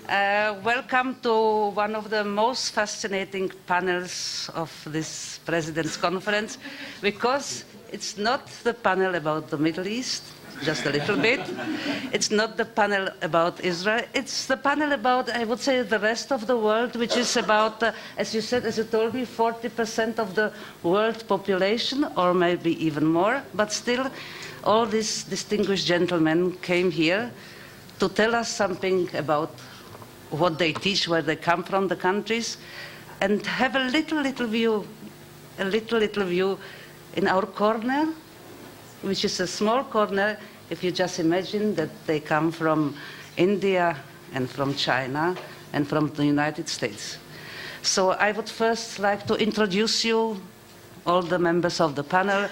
Welcome to one of the most fascinating panels of this President's Conference, because it's not the panel about the Middle East, just a little bit. It's not the panel about Israel. It's the panel about, I would say, the rest of the world, which is about, as you said, as you told me, 40% of the world population, or maybe even more. But still, all these distinguished gentlemen came here to tell us something about what they teach, where they come from, the countries, and have a little view in our corner, which is a small corner, if you just imagine that they come from India and from China and from the United States. So I would first like to introduce you, all the members of the panel.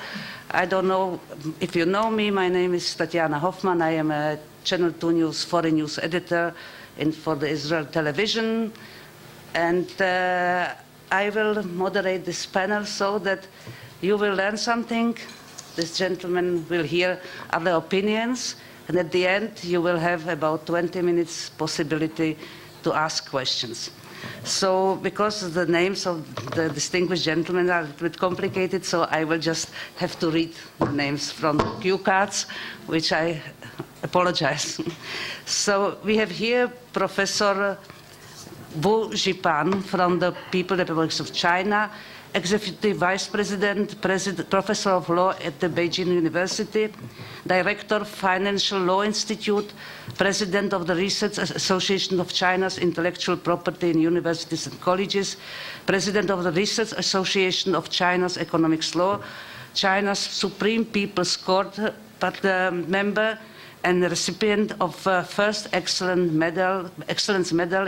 I don't know if you know me. My name is Tatiana Hoffman. I am a Channel 2 News foreign news editor for the Israel television. And I will moderate this panel so that you will learn something. This gentleman will hear other opinions, and at the end you will have about 20 minutes possibility to ask questions. So because the names of the distinguished gentlemen are a little bit complicated, so I will just have to read the names from the cue cards, which I apologize. So we have here Professor Wu Jipan from the People's Republic of China, Executive Vice President, Professor of Law at the Beijing University, Director, Financial Law Institute, President of the Research Association of China's Intellectual Property in Universities and Colleges, President of the Research Association of China's Economics Law, China's Supreme People's Court member, and the recipient of first Excellence Medal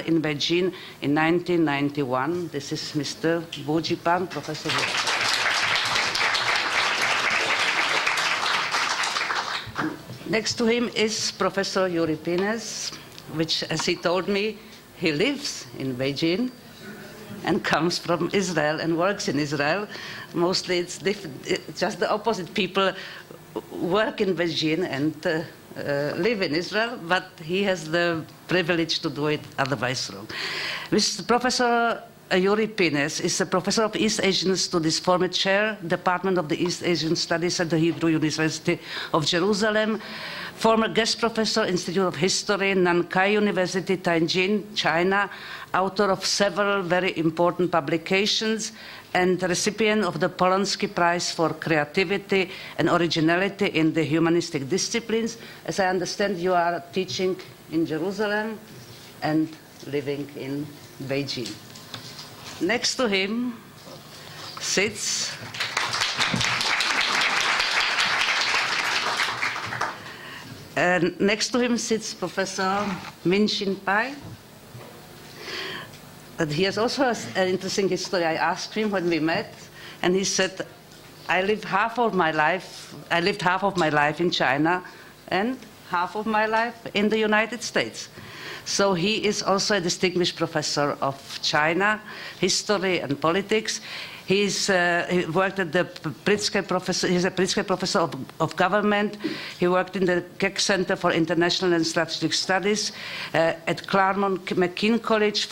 in Beijing in 1991. This is Mr. Wu Jipan, Professor Wu. Next to him is Professor Yuri Pines, which, as he told me, he lives in Beijing and comes from Israel and works in Israel. Mostly it's just the opposite. People work in Beijing and live in Israel, but he has the privilege to do it otherwise wrong. Mr. Professor Yuri Pines is a professor of East Asian Studies, former chair, Department of the East Asian Studies at the Hebrew University of Jerusalem, former guest professor, Institute of History, Nankai University, Tianjin, China, author of several very important publications, and recipient of the Polonsky Prize for Creativity and Originality in the Humanistic Disciplines. As I understand, you are teaching in Jerusalem and living in Beijing. Next to him sits Professor Min-Shin Pai. And he has also an interesting history. I asked him when we met, and he said, I lived half of my life in China and half of my life in the United States. So he is also a distinguished professor of China, history and politics. He worked at the Pritzker Professor. He's a Pritzker Professor of Government. He worked in the Keck Center for International and Strategic Studies at Claremont McKean College,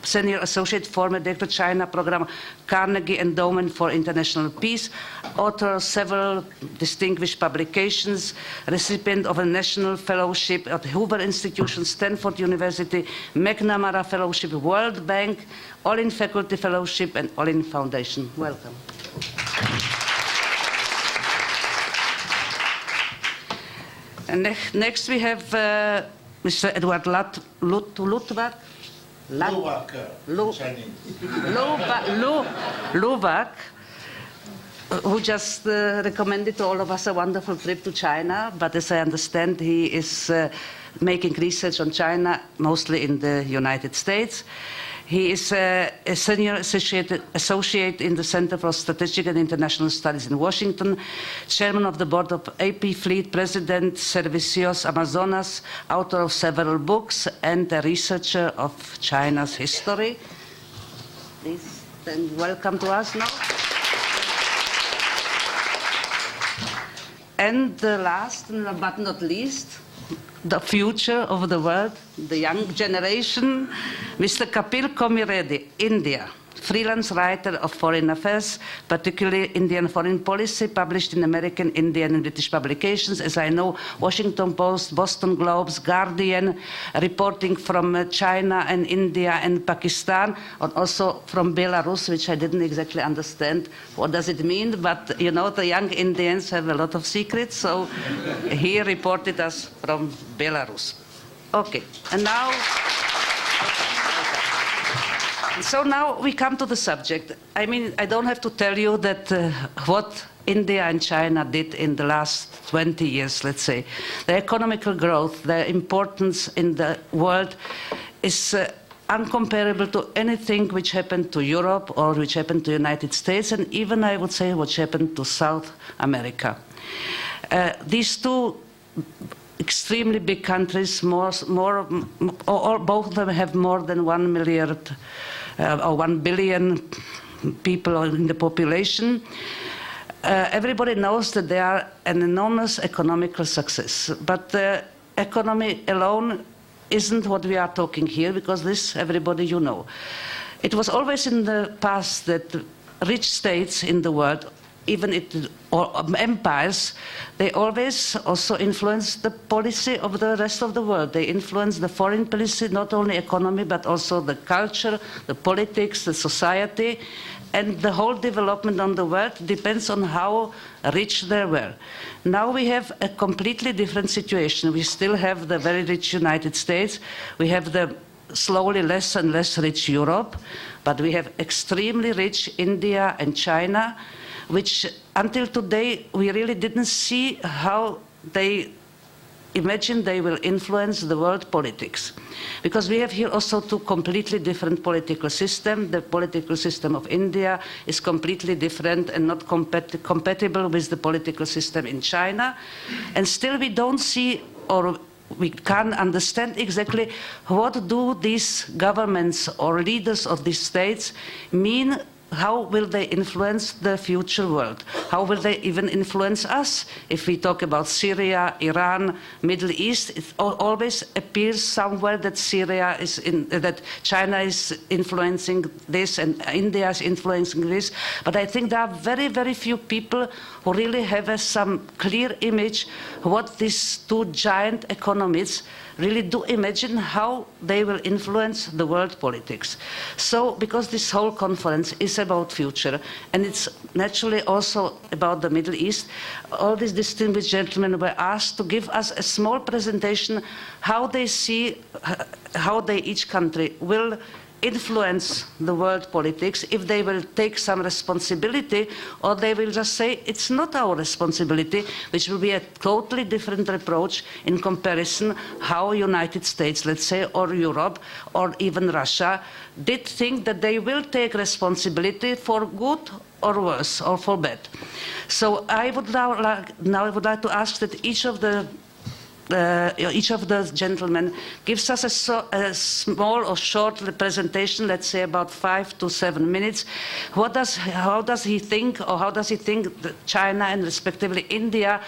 Senior Associate, former Director China Program, Carnegie Endowment for International Peace, author of several distinguished publications, recipient of a National Fellowship at Hoover Institution, Stanford University, McNamara Fellowship, World Bank, Olin Faculty Fellowship, and Olin Foundation. Welcome. And next we have Mr. Edward Luwak, who just recommended to all of us a wonderful trip to China, but as I understand, he is making research on China, mostly in the United States. He is a senior associate in the Center for Strategic and International Studies in Washington, chairman of the board of AP Fleet, president Servicios Amazonas, author of several books, and a researcher of China's history. Please, then welcome to us now. And last but not least, the future of the world, the young generation. Mr. Kapil Komiredi, India, freelance writer of foreign affairs, particularly Indian foreign policy, published in American, Indian, and British publications. As I know, Washington Post, Boston Globes, Guardian, reporting from China and India and Pakistan, and also from Belarus, which I didn't exactly understand what does it mean, but you know, the young Indians have a lot of secrets, so he reported us from Belarus. Okay, and now... So now we come to the subject. I mean, I don't have to tell you that what India and China did in the last 20 years, let's say. The economical growth, their importance in the world is uncomparable to anything which happened to Europe or which happened to the United States, and even, I would say, what happened to South America. These two extremely big countries, both of them have more than 1 milliard or 1 billion people in the population. Everybody knows that they are an enormous economical success. But the economy alone isn't what we are talking here, because this, everybody you know. It was always in the past that rich states in the world, even empires, they always also influence the policy of the rest of the world. They influence the foreign policy, not only economy, but also the culture, the politics, the society, and the whole development on the world depends on how rich they were. Now we have a completely different situation. We still have the very rich United States. We have the slowly less and less rich Europe, but we have extremely rich India and China, which until today we really didn't see how they imagine they will influence the world politics. Because we have here also two completely different political systems. The political system of India is completely different and not compatible with the political system in China. And still we don't see, or we can't understand exactly what do these governments or leaders of these states mean. How will they influence the future world? How will they even influence us? If we talk about Syria, Iran, Middle East, it always appears somewhere that that China is influencing this and India is influencing this. But I think there are very, very few people who really have some clear image what these two giant economies really do imagine how they will influence the world politics. So, because this whole conference is about future, and it's naturally also about the Middle East, all these distinguished gentlemen were asked to give us a small presentation how they see, how each country will influence the world politics, if they will take some responsibility, or they will just say it's not our responsibility, which will be a totally different approach in comparison how United States, let's say, or Europe, or even Russia, did think that they will take responsibility for good or worse, or for bad. So I would now like to ask that each of the gentlemen gives us a small or short presentation, let's say about 5 to 7 minutes. How does he think that China and respectively India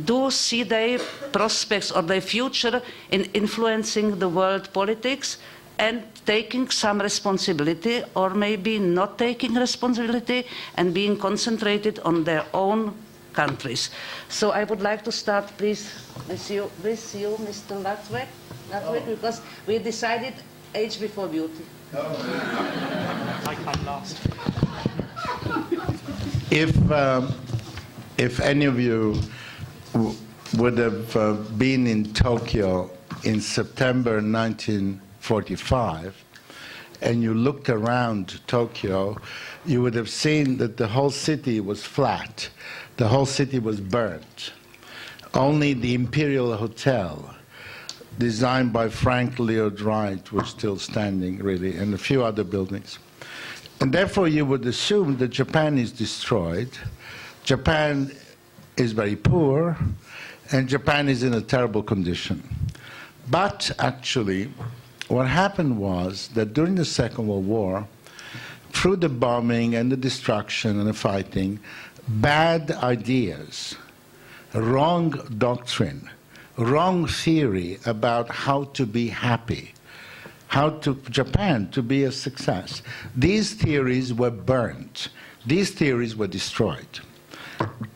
do see their prospects or their future in influencing the world politics and taking some responsibility, or maybe not taking responsibility and being concentrated on their own countries. So I would like to start, please, with you Mr. Latwek, because we decided age before beauty. I come last. If any of you would have been in Tokyo in September 1945, and you looked around Tokyo, you would have seen that the whole city was flat. The whole city was burnt. Only the Imperial Hotel, designed by Frank Lloyd Wright, was still standing, really, and a few other buildings. And therefore, you would assume that Japan is destroyed, Japan is very poor, and Japan is in a terrible condition. But actually, what happened was that during the Second World War, through the bombing and the destruction and the fighting, bad ideas, wrong doctrine wrong theory about how to be happy, Japan to be a success. These theories were burnt. These theories were destroyed.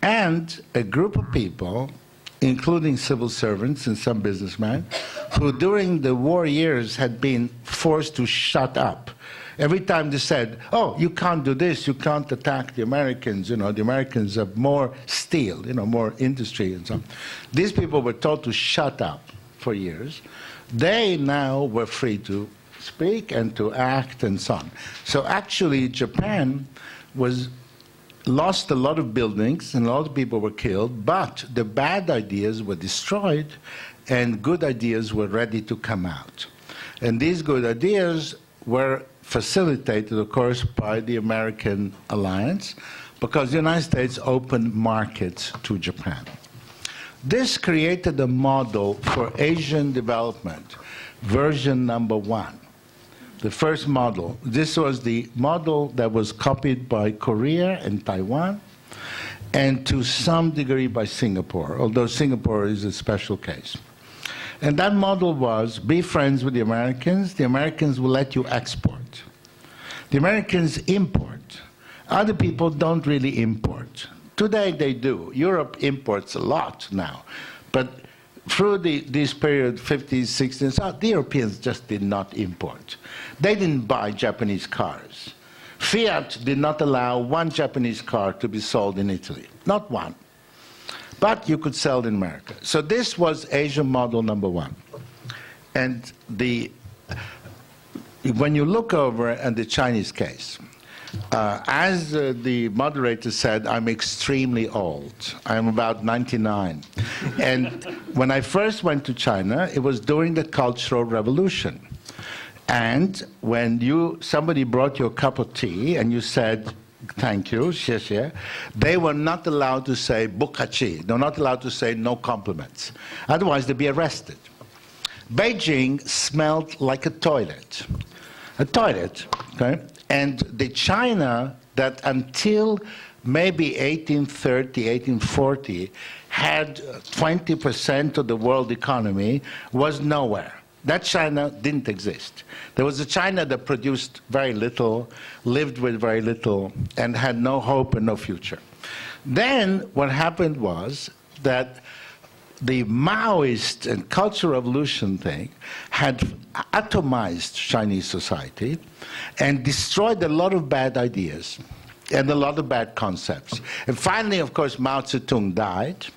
And a group of people, including civil servants and some businessmen, who during the war years had been forced to shut up. Every time they said, oh, you can't do this, you can't attack the Americans, the Americans have more steel, more industry and so on. These people were told to shut up for years. They now were free to speak and to act and so on. So actually Japan lost a lot of buildings and a lot of people were killed, but the bad ideas were destroyed and good ideas were ready to come out. And these good ideas were facilitated, of course, by the American alliance, because the United States opened markets to Japan. This created a model for Asian development, version number 1. The first model. This was the model that was copied by Korea and Taiwan, and to some degree by Singapore, although Singapore is a special case. And that model was, be friends with the Americans will let you export. The Americans import. Other people don't really import. Today they do. Europe imports a lot now. But through this period, 50s, 60s, the Europeans just did not import. They didn't buy Japanese cars. Fiat did not allow one Japanese car to be sold in Italy. Not one. But you could sell in America. So this was Asian model number 1. And when you look over at the Chinese case, as the moderator said, I'm extremely old. I'm about 99. And when I first went to China, it was during the Cultural Revolution. And when somebody brought you a cup of tea and you said, thank you, xie xie, they were not allowed to say bukachi. They were not allowed to say no compliments. Otherwise, they'd be arrested. Beijing smelled like a toilet. A toilet, okay? And the China that until maybe 1830, 1840, had 20% of the world economy was nowhere. That China didn't exist. There was a China that produced very little, lived with very little, and had no hope and no future. Then what happened was that the Maoist and Cultural Revolution thing had atomized Chinese society and destroyed a lot of bad ideas and a lot of bad concepts. And finally, of course, Mao Zedong died.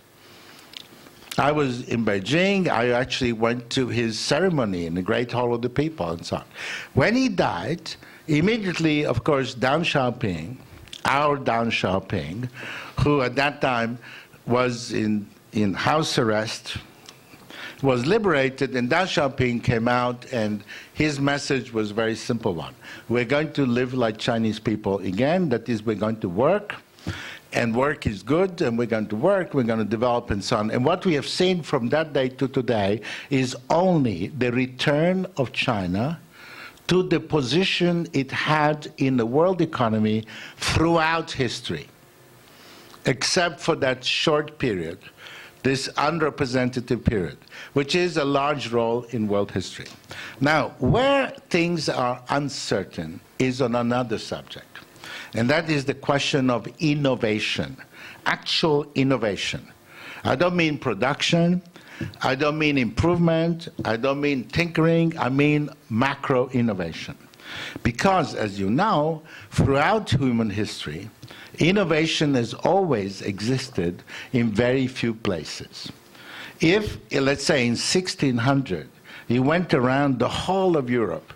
I was in Beijing. I actually went to his ceremony in the Great Hall of the People and so on. When he died, immediately, of course, Deng Xiaoping, our Deng Xiaoping, who at that time was in house arrest, was liberated, and Deng Xiaoping came out, and his message was a very simple one. We're going to live like Chinese people again. That is, we're going to work. And work is good, and we're going to work, we're going to develop, and so on. And what we have seen from that day to today is only the return of China to the position it had in the world economy throughout history, except for that short period, this unrepresentative period, which is a large role in world history. Now, where things are uncertain is on another subject. And that is the question of innovation, actual innovation. I don't mean production, I don't mean improvement, I don't mean tinkering, I mean macro innovation. Because, as you know, throughout human history, innovation has always existed in very few places. If, let's say in 1600, you went around the whole of Europe,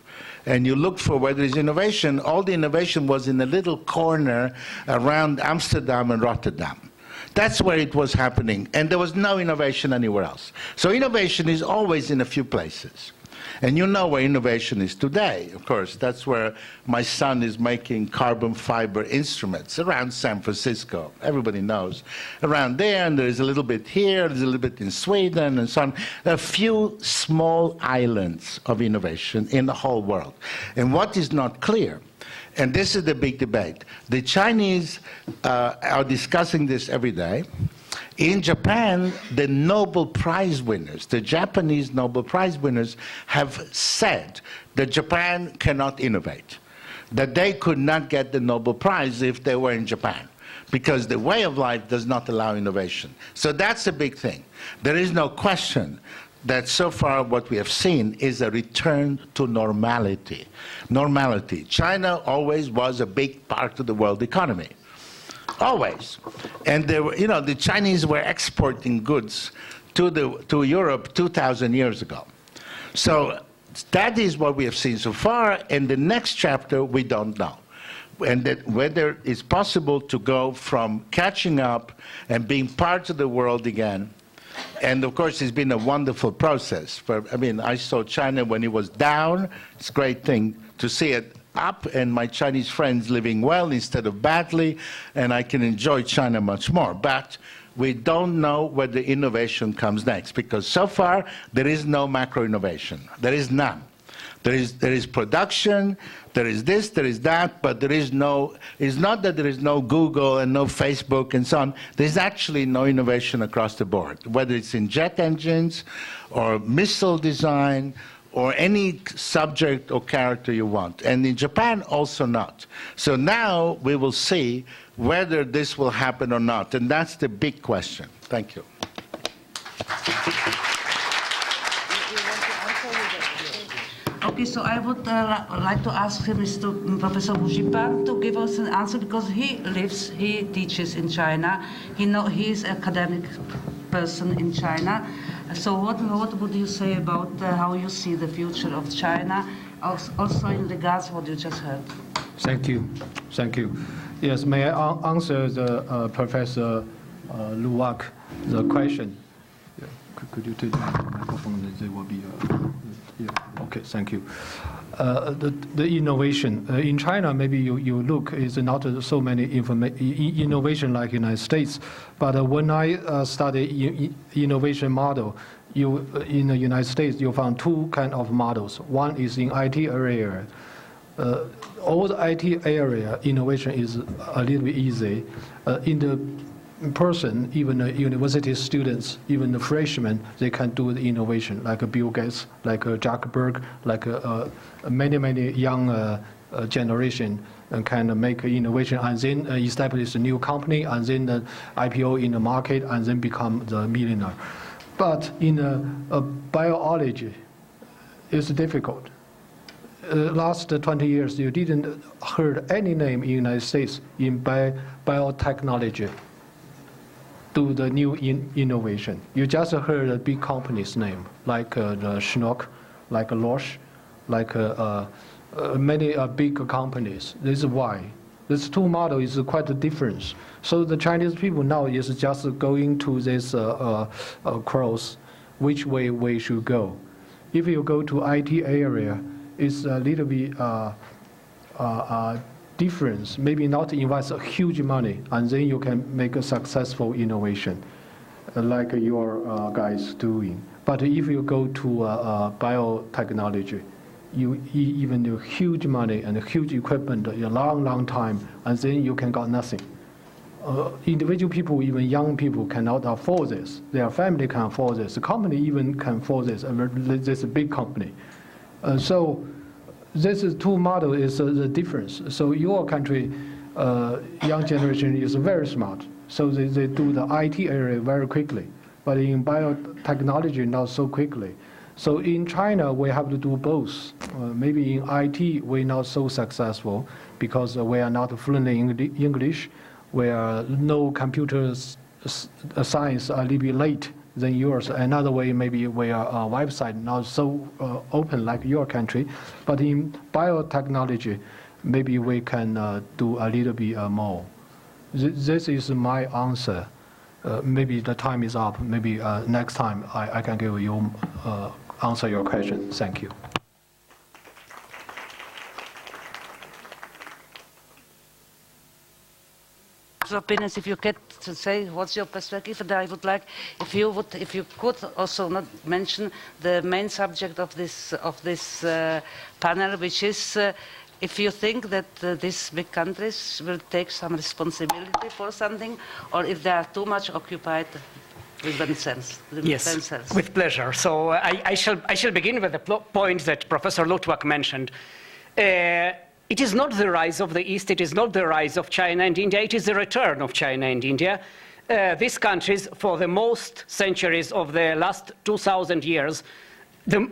and you look for where there's innovation, all the innovation was in a little corner around Amsterdam and Rotterdam. That's where it was happening, and there was no innovation anywhere else. So innovation is always in a few places. And you know where innovation is today, of course. That's where my son is making carbon fiber instruments around San Francisco. Everybody knows. Around there, and there's a little bit here, there's a little bit in Sweden, and so on. A few small islands of innovation in the whole world. And what is not clear, and this is the big debate, the Chinese are discussing this every day, In Japan, the Nobel Prize winners, the Japanese Nobel Prize winners, have said that Japan cannot innovate, that they could not get the Nobel Prize if they were in Japan, because the way of life does not allow innovation. So that's a big thing. There is no question that so far what we have seen is a return to normality. Normality. China always was a big part of the world economy. Always. And there were, the Chinese were exporting goods to Europe 2,000 years ago. So that is what we have seen so far, and the next chapter we don't know. And that whether it's possible to go from catching up and being part of the world again. And of course, it's been a wonderful process. I saw China when it was down. It's a great thing to see it up, and my Chinese friends living well instead of badly, and I can enjoy China much more. But we don't know where the innovation comes next, because so far there is no macro innovation. There is none. There is production, there is this, there is that, but there is no, it's not that there is no Google and no Facebook and so on. There's actually no innovation across the board, whether it's in jet engines or missile design or any subject or character you want. And in Japan, also not. So now we will see whether this will happen or not, and that's the big question. Thank you. Okay, so I would like to ask Mr. Professor Wu Zhipan to give us an answer, because he teaches in China. He is an academic person in China. So what would you say about how you see the future of China, also in regards to what you just heard? Thank you. Thank you. Yes, may I answer the Professor Luwak the question? Yeah. Could you take the microphone? There will be yeah. Okay, thank you. The innovation in China, maybe you look, is not so many innovation like United States. But when I study innovation model, in the United States you found two kind of models. One is in IT area. All the IT area innovation is a little bit easy. In the person, even the university students, even the freshmen, they can do the innovation, like Bill Gates, like Zuckerberg, like many young generation can make innovation and then establish a new company and then IPO in the market and then become the millionaire. But in biology, it's difficult. Last 20 years, you didn't heard any name in the United States in biotechnology do the new innovation. You just heard a big company's name, like the Schnock, like Roche, like many big companies. This is why. These two models is quite a difference. So the Chinese people now is just going to this cross, which way we should go. If you go to IT area, it's a little bit difference. Maybe not invest a huge money, and then you can make a successful innovation, like your guys doing. But if you go to biotechnology, you even do huge money and huge equipment a long time, and then you can got nothing. Individual people, even young people, cannot afford this. Their family can afford this. The company even can afford this. This is a big company. So this is two model is the difference. So your country, young generation is very smart. So they do the IT area very quickly. But in biotechnology, not so quickly. So in China, we have to do both. Maybe in IT, we're not so successful because we are not fluent in English. We are no computer science a little bit late than yours. Another way, maybe we are website not so open like your country. But in biotechnology, maybe we can do a little bit more. This is my answer. Maybe the time is up. Maybe next time I can give you answer your question. Thank you. Opinions, if you get to say what's your perspective, and I would like if you could also not mention the main subject of this panel, which is if you think that these big countries will take some responsibility for something, or if they are too much occupied with themselves. Yes, with pleasure. So I shall begin with the point that Professor Lutwak mentioned. It is not the rise of the East, it is not the rise of China and India, it is the return of China and India. These countries, for the most centuries of the last 2,000 years, the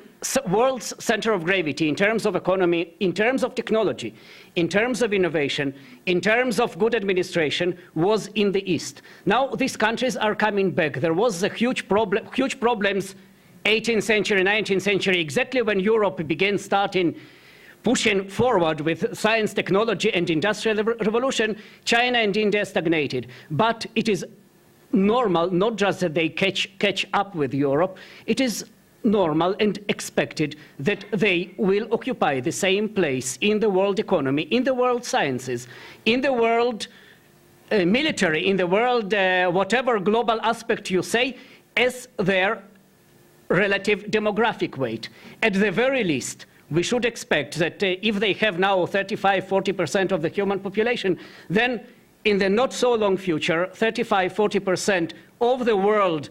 world's center of gravity in terms of economy, in terms of technology, in terms of innovation, in terms of good administration, was in the East. Now these countries are coming back. There was a huge problems 18th century, 19th century, exactly when Europe began pushing forward with science, technology, and industrial revolution. China and India stagnated. But it is normal, not just that they catch up with Europe, it is normal and expected that they will occupy the same place in the world economy, in the world sciences, in the world military, in the world whatever global aspect you say, as their relative demographic weight. At the very least, we should expect that if they have now 35–40% of the human population, then in the not so long future, 35–40% of the world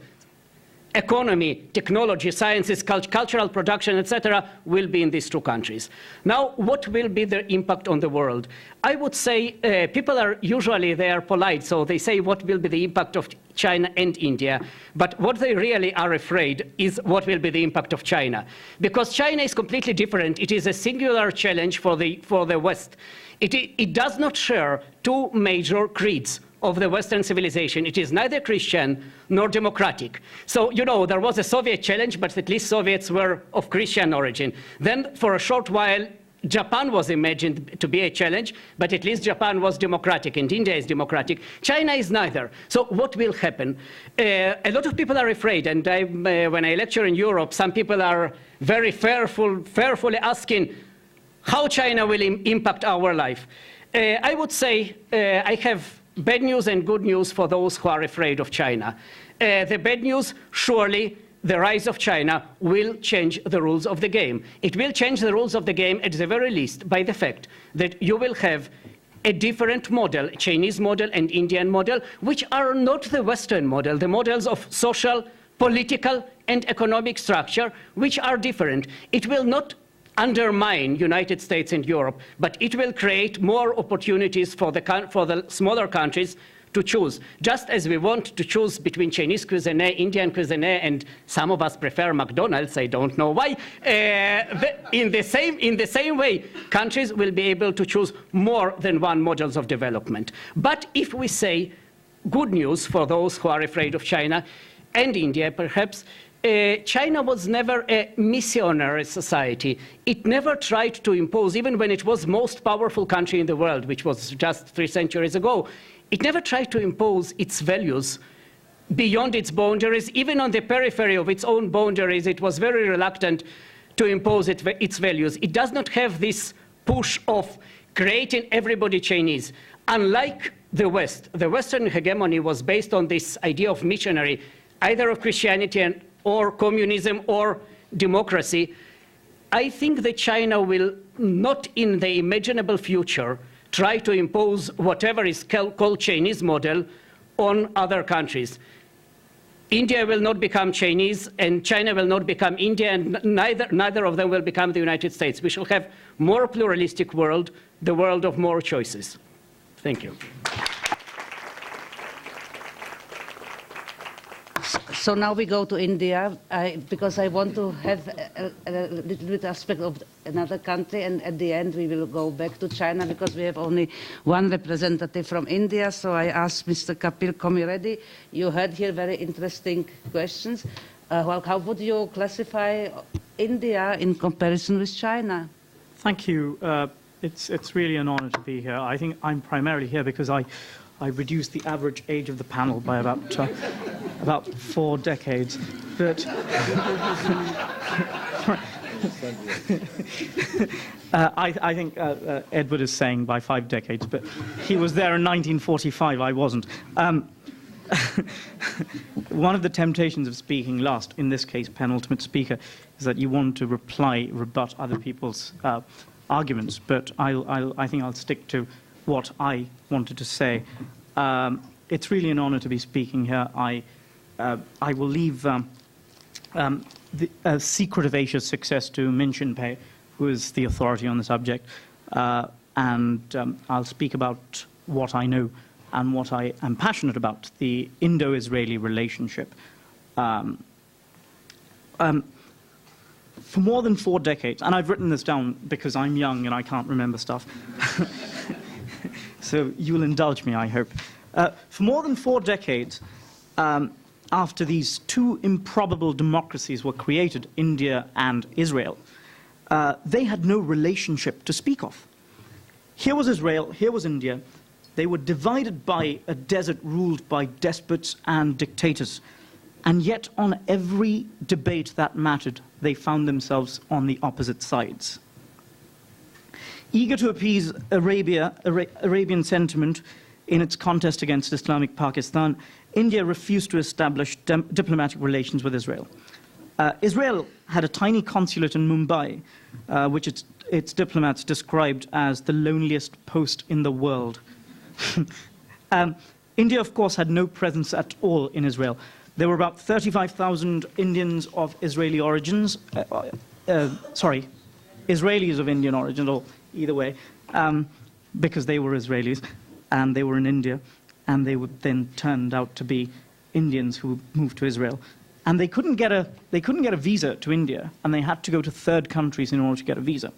economy, technology, sciences, cultural production, etc., will be in these two countries. Now, what will be the impact on the world? I would say people are usually, they are polite, so they say what will be the impact of China and India. But what they really are afraid is what will be the impact of China. Because China is completely different. It is a singular challenge for the West. It does not share two major creeds of the Western civilization. It is neither Christian nor democratic. So, you know, there was a Soviet challenge, but at least Soviets were of Christian origin. Then, for a short while, Japan was imagined to be a challenge, but at least Japan was democratic, and India is democratic. China is neither. So what will happen? A lot of people are afraid, and when I lecture in Europe, some people are very fearfully asking how China will impact our life. I would say I have bad news and good news for those who are afraid of China. The bad news, surely the rise of China will change the rules of the game. It will change the rules of the game at the very least by the fact that you will have a different model, Chinese model and Indian model, which are not the Western model, the models of social, political, and economic structure, which are different. It will not undermine United States and Europe, but it will create more opportunities for the smaller countries to choose. Just as we want to choose between Chinese cuisine, Indian cuisine, and some of us prefer McDonald's, I don't know why, in the same way, countries will be able to choose more than one models of development. But if we say good news for those who are afraid of China, and India perhaps, China was never a missionary society. It never tried to impose, even when it was most powerful country in the world, which was just 3 centuries ago, it never tried to impose its values beyond its boundaries. Even on the periphery of its own boundaries, it was very reluctant to impose its values. It does not have this push of creating everybody Chinese. Unlike the West, the Western hegemony was based on this idea of missionary, either of Christianity or communism or democracy. I think that China will not in the imaginable future try to impose whatever is called Chinese model on other countries. India will not become Chinese and China will not become India, and neither of them will become the United States. We shall have more pluralistic world, the world of more choices. Thank you. So now we go to India, because I want to have a little bit aspect of another country, and at the end we will go back to China, because we have only one representative from India. So I asked Mr. Kapil Komiredi, you heard here very interesting questions. Well, how would you classify India in comparison with China? Thank you. It's really an honor to be here. I think I'm primarily here because I reduced the average age of the panel by about 4 decades. But I think Edward is saying by 5 decades, but he was there in 1945. I wasn't. One of the temptations of speaking last, in this case penultimate speaker, is that you want to rebut other people's arguments, but I think I'll stick to what I wanted to say. It's really an honor to be speaking here. I will leave the secret of Asia's success to Min Shin-pei, who is the authority on the subject, and I'll speak about what I know and what I am passionate about, the Indo-Israeli relationship. For more than 4 decades, and I've written this down because I'm young and I can't remember stuff, so you'll indulge me, I hope. For more than 4 decades, after these 2 improbable democracies were created, India and Israel, they had no relationship to speak of. Here was Israel, here was India. They were divided by a desert ruled by despots and dictators. And yet, on every debate that mattered, they found themselves on the opposite sides. Eager to appease Arabian sentiment in its contest against Islamic Pakistan, India refused to establish diplomatic relations with Israel. Israel had a tiny consulate in Mumbai, which its diplomats described as the loneliest post in the world. India, of course, had no presence at all in Israel. There were about 35,000 Indians of Israeli origins, Israelis of Indian origin, or either way, because they were Israelis, and they were in India, and they would then turned out to be Indians who moved to Israel. And they couldn't get a visa to India, and they had to go to 3rd countries in order to get a visa.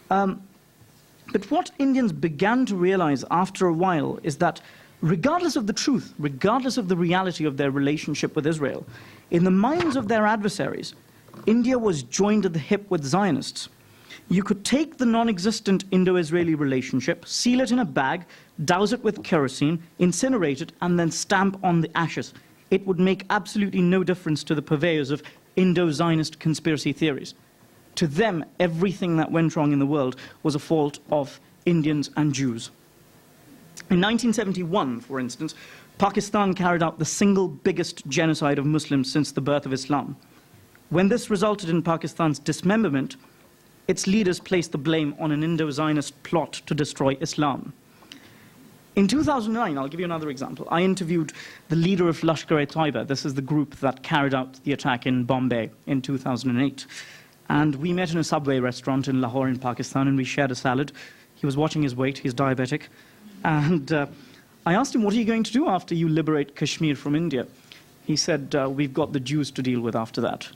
But what Indians began to realize after a while is that regardless of the truth, regardless of the reality of their relationship with Israel, in the minds of their adversaries, India was joined at the hip with Zionists. You could take the non-existent Indo-Israeli relationship, seal it in a bag, douse it with kerosene, incinerate it, and then stamp on the ashes. It would make absolutely no difference to the purveyors of Indo-Zionist conspiracy theories. To them, everything that went wrong in the world was a fault of Indians and Jews. In 1971, for instance, Pakistan carried out the single biggest genocide of Muslims since the birth of Islam. When this resulted in Pakistan's dismemberment, its leaders placed the blame on an Indo-Zionist plot to destroy Islam. In 2009, I'll give you another example, I interviewed the leader of Lashkar-e-Taiba. This is the group that carried out the attack in Bombay in 2008. And we met in a Subway restaurant in Lahore in Pakistan, and we shared a salad. He was watching his weight, he's diabetic. And I asked him, what are you going to do after you liberate Kashmir from India? He said, we've got the Jews to deal with after that.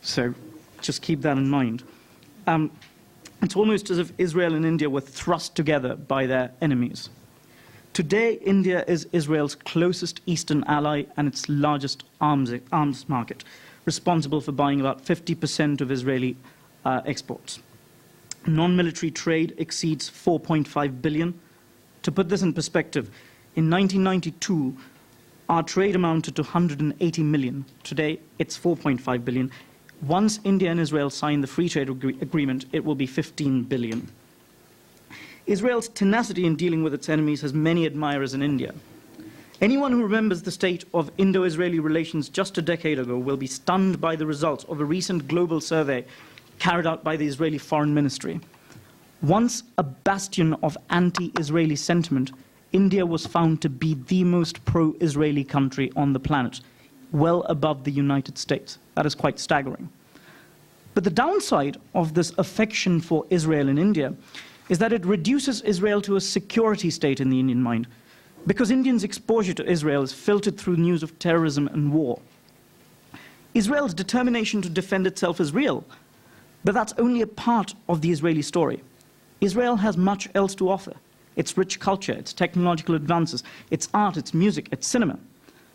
So just keep that in mind. It's almost as if Israel and India were thrust together by their enemies. Today, India is Israel's closest eastern ally and its largest arms market, responsible for buying about 50% of Israeli exports. Non-military trade exceeds 4.5 billion. To put this in perspective, in 1992, our trade amounted to 180 million. Today, it's 4.5 billion. Once India and Israel sign the free trade agreement, it will be 15 billion. Israel's tenacity in dealing with its enemies has many admirers in India. Anyone who remembers the state of Indo-Israeli relations just a decade ago will be stunned by the results of a recent global survey carried out by the Israeli Foreign Ministry. Once a bastion of anti-Israeli sentiment, India was found to be the most pro-Israeli country on the planet, well above the United States. That is quite staggering. But the downside of this affection for Israel in India is that it reduces Israel to a security state in the Indian mind, because Indians' exposure to Israel is filtered through news of terrorism and war. Israel's determination to defend itself is real, but that's only a part of the Israeli story. Israel has much else to offer. Its rich culture, its technological advances, its art, its music, its cinema.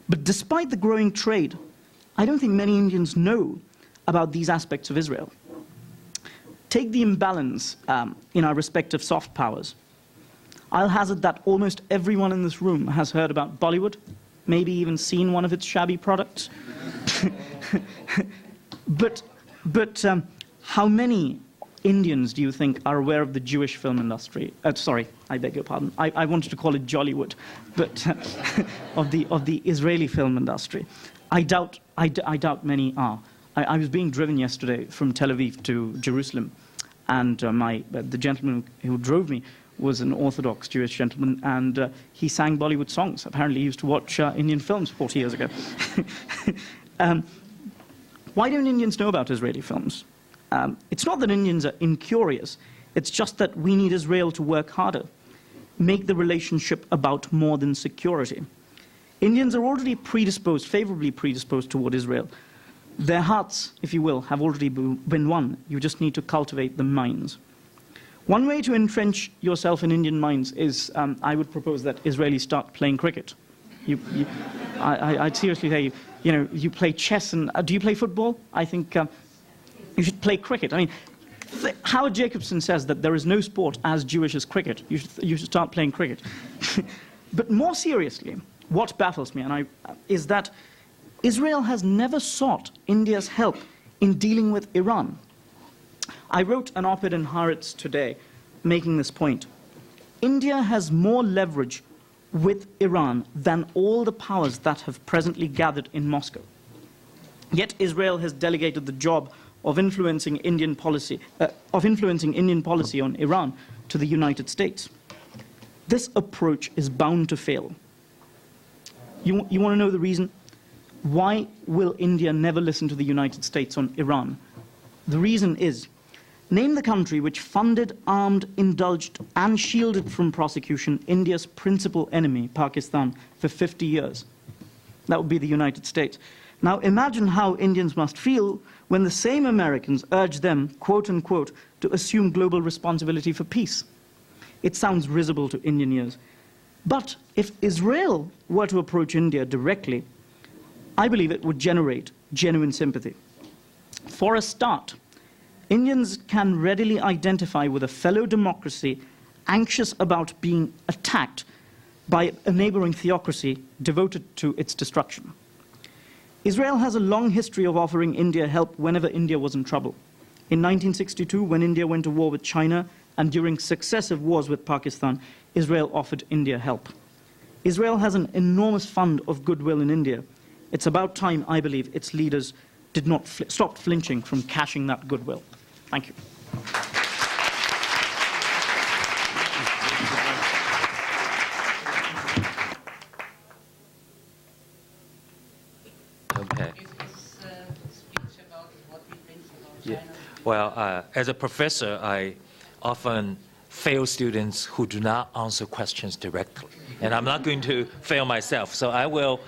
But despite the growing trade, I don't think many Indians know about these aspects of Israel. Take the imbalance in our respective soft powers. I'll hazard that almost everyone in this room has heard about Bollywood, maybe even seen one of its shabby products. But how many Indians do you think are aware of the Jewish film industry? Sorry, I beg your pardon. I wanted to call it Jollywood, but of the Israeli film industry. I doubt many are. I was being driven yesterday from Tel Aviv to Jerusalem, and the gentleman who drove me was an Orthodox Jewish gentleman, and he sang Bollywood songs. Apparently he used to watch Indian films 40 years ago. Why don't Indians know about Israeli films? It's not that Indians are incurious, it's just that we need Israel to work harder, make the relationship about more than security. Indians are already predisposed, favorably predisposed toward Israel. Their hearts, if you will, have already been won. You just need to cultivate the minds. One way to entrench yourself in Indian minds is, I would propose that Israelis start playing cricket. I'd seriously say, you play chess, and do you play football? I think you should play cricket. I mean, Howard Jacobson says that there is no sport as Jewish as cricket. You should start playing cricket. But more seriously, what baffles me is that Israel has never sought India's help in dealing with Iran. I wrote an op-ed in Haaretz today making this point. India has more leverage with Iran than all the powers that have presently gathered in Moscow. Yet Israel has delegated the job of influencing Indian policy on Iran to the United States. This approach is bound to fail. You want to know the reason? Why will India never listen to the United States on Iran? The reason is, name the country which funded, armed, indulged, and shielded from prosecution India's principal enemy, Pakistan, for 50 years. That would be the United States. Now imagine how Indians must feel when the same Americans urge them, quote unquote, to assume global responsibility for peace. It sounds risible to Indian ears. But if Israel were to approach India directly, I believe it would generate genuine sympathy. For a start, Indians can readily identify with a fellow democracy anxious about being attacked by a neighboring theocracy devoted to its destruction. Israel has a long history of offering India help whenever India was in trouble. In 1962, when India went to war with China, and during successive wars with Pakistan, Israel offered India help. Israel has an enormous fund of goodwill in India. It's about time, I believe, its leaders did not stop flinching from cashing that goodwill. Thank you. Okay. Speech about what he thinks about Yeah. China. Well, as a professor, I often fail students who do not answer questions directly. And I'm not going to fail myself. So I will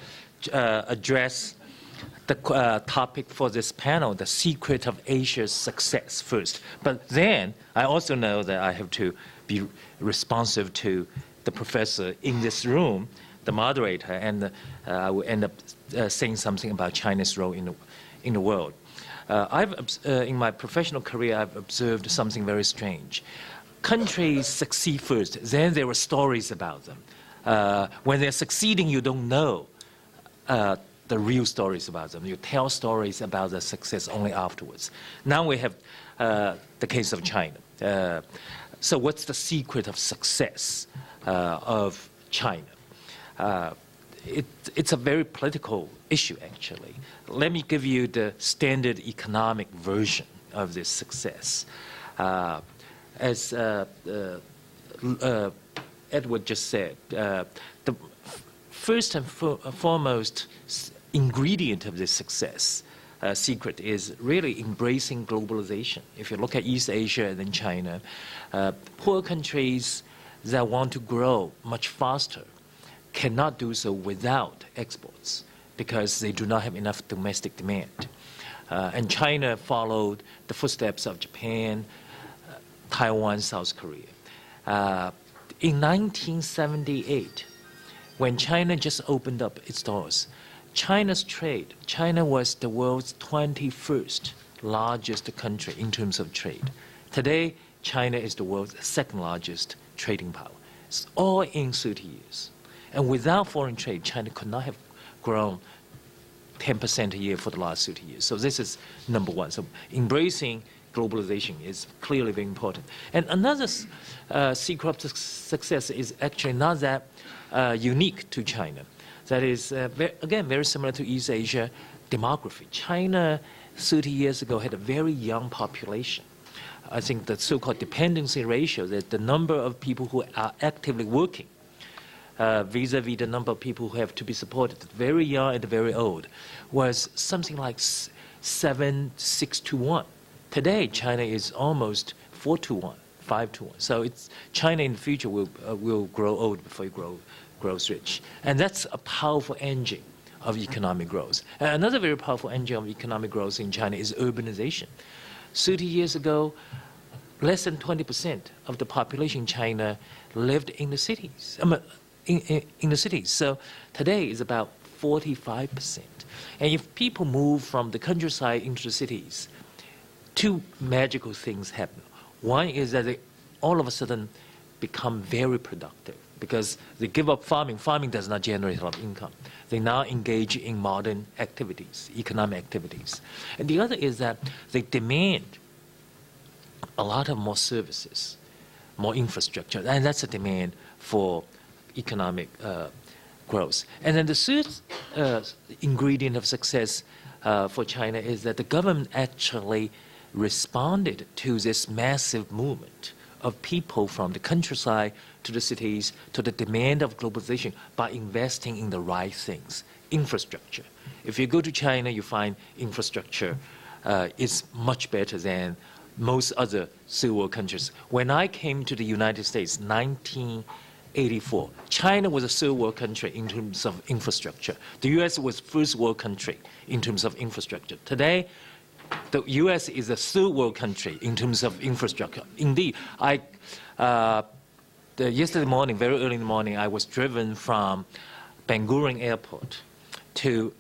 address the topic for this panel, the secret of Asia's success first. But then I also know that I have to be responsive to the professor in this room, the moderator, and I will end up saying something about China's role in the world. In my professional career, I've observed something very strange. Countries succeed first, then there are stories about them. When they're succeeding, you don't know the real stories about them. You tell stories about the success only afterwards. Now we have the case of China. So what's the secret of success of China? It's a very political issue, actually. Let me give you the standard economic version of this success. As Edward just said, the first and foremost ingredient of this success secret is really embracing globalization. If you look at East Asia and then China, poor countries that want to grow much faster cannot do so without exports because they do not have enough domestic demand. And China followed the footsteps of Japan, Taiwan, South Korea. In 1978, when China just opened up its doors, China's trade, China was the world's 21st largest country in terms of trade. Today, China is the world's second largest trading power. It's all in 30 years. And without foreign trade, China could not have grown 10% a year for the last 30 years. So this is number one. So embracing globalization is clearly very important. And another secret of success is actually not that unique to China. That is, again, very similar to East Asia demography. China 30 years ago had a very young population. I think the so-called dependency ratio, that the number of people who are actively working vis-a-vis the number of people who have to be supported, very young and very old, was something like 6 to 1. Today, China is almost 4 to 1, 5 to 1. So China in the future will grow old before it grows rich. And that's a powerful engine of economic growth. Another very powerful engine of economic growth in China is urbanization. 30 years ago, less than 20% of the population in China lived in the cities. In the cities. So today is about 45%. And if people move from the countryside into the cities, two magical things happen. One is that they all of a sudden become very productive because they give up farming. Farming does not generate a lot of income. They now engage in modern activities, economic activities. And the other is that they demand a lot of more services, more infrastructure, and that's a demand for economic growth. And then the third ingredient of success for China is that the government actually responded to this massive movement of people from the countryside to the cities, to the demand of globalization by investing in the right things, infrastructure. If you go to China, you find infrastructure is much better than most other third world countries. When I came to the United States, 1984, China was a third world country in terms of infrastructure. The US was first world country in terms of infrastructure. Today, the US is a third world country in terms of infrastructure. Indeed, yesterday morning, very early in the morning, I was driven from Ben Gurion Airport to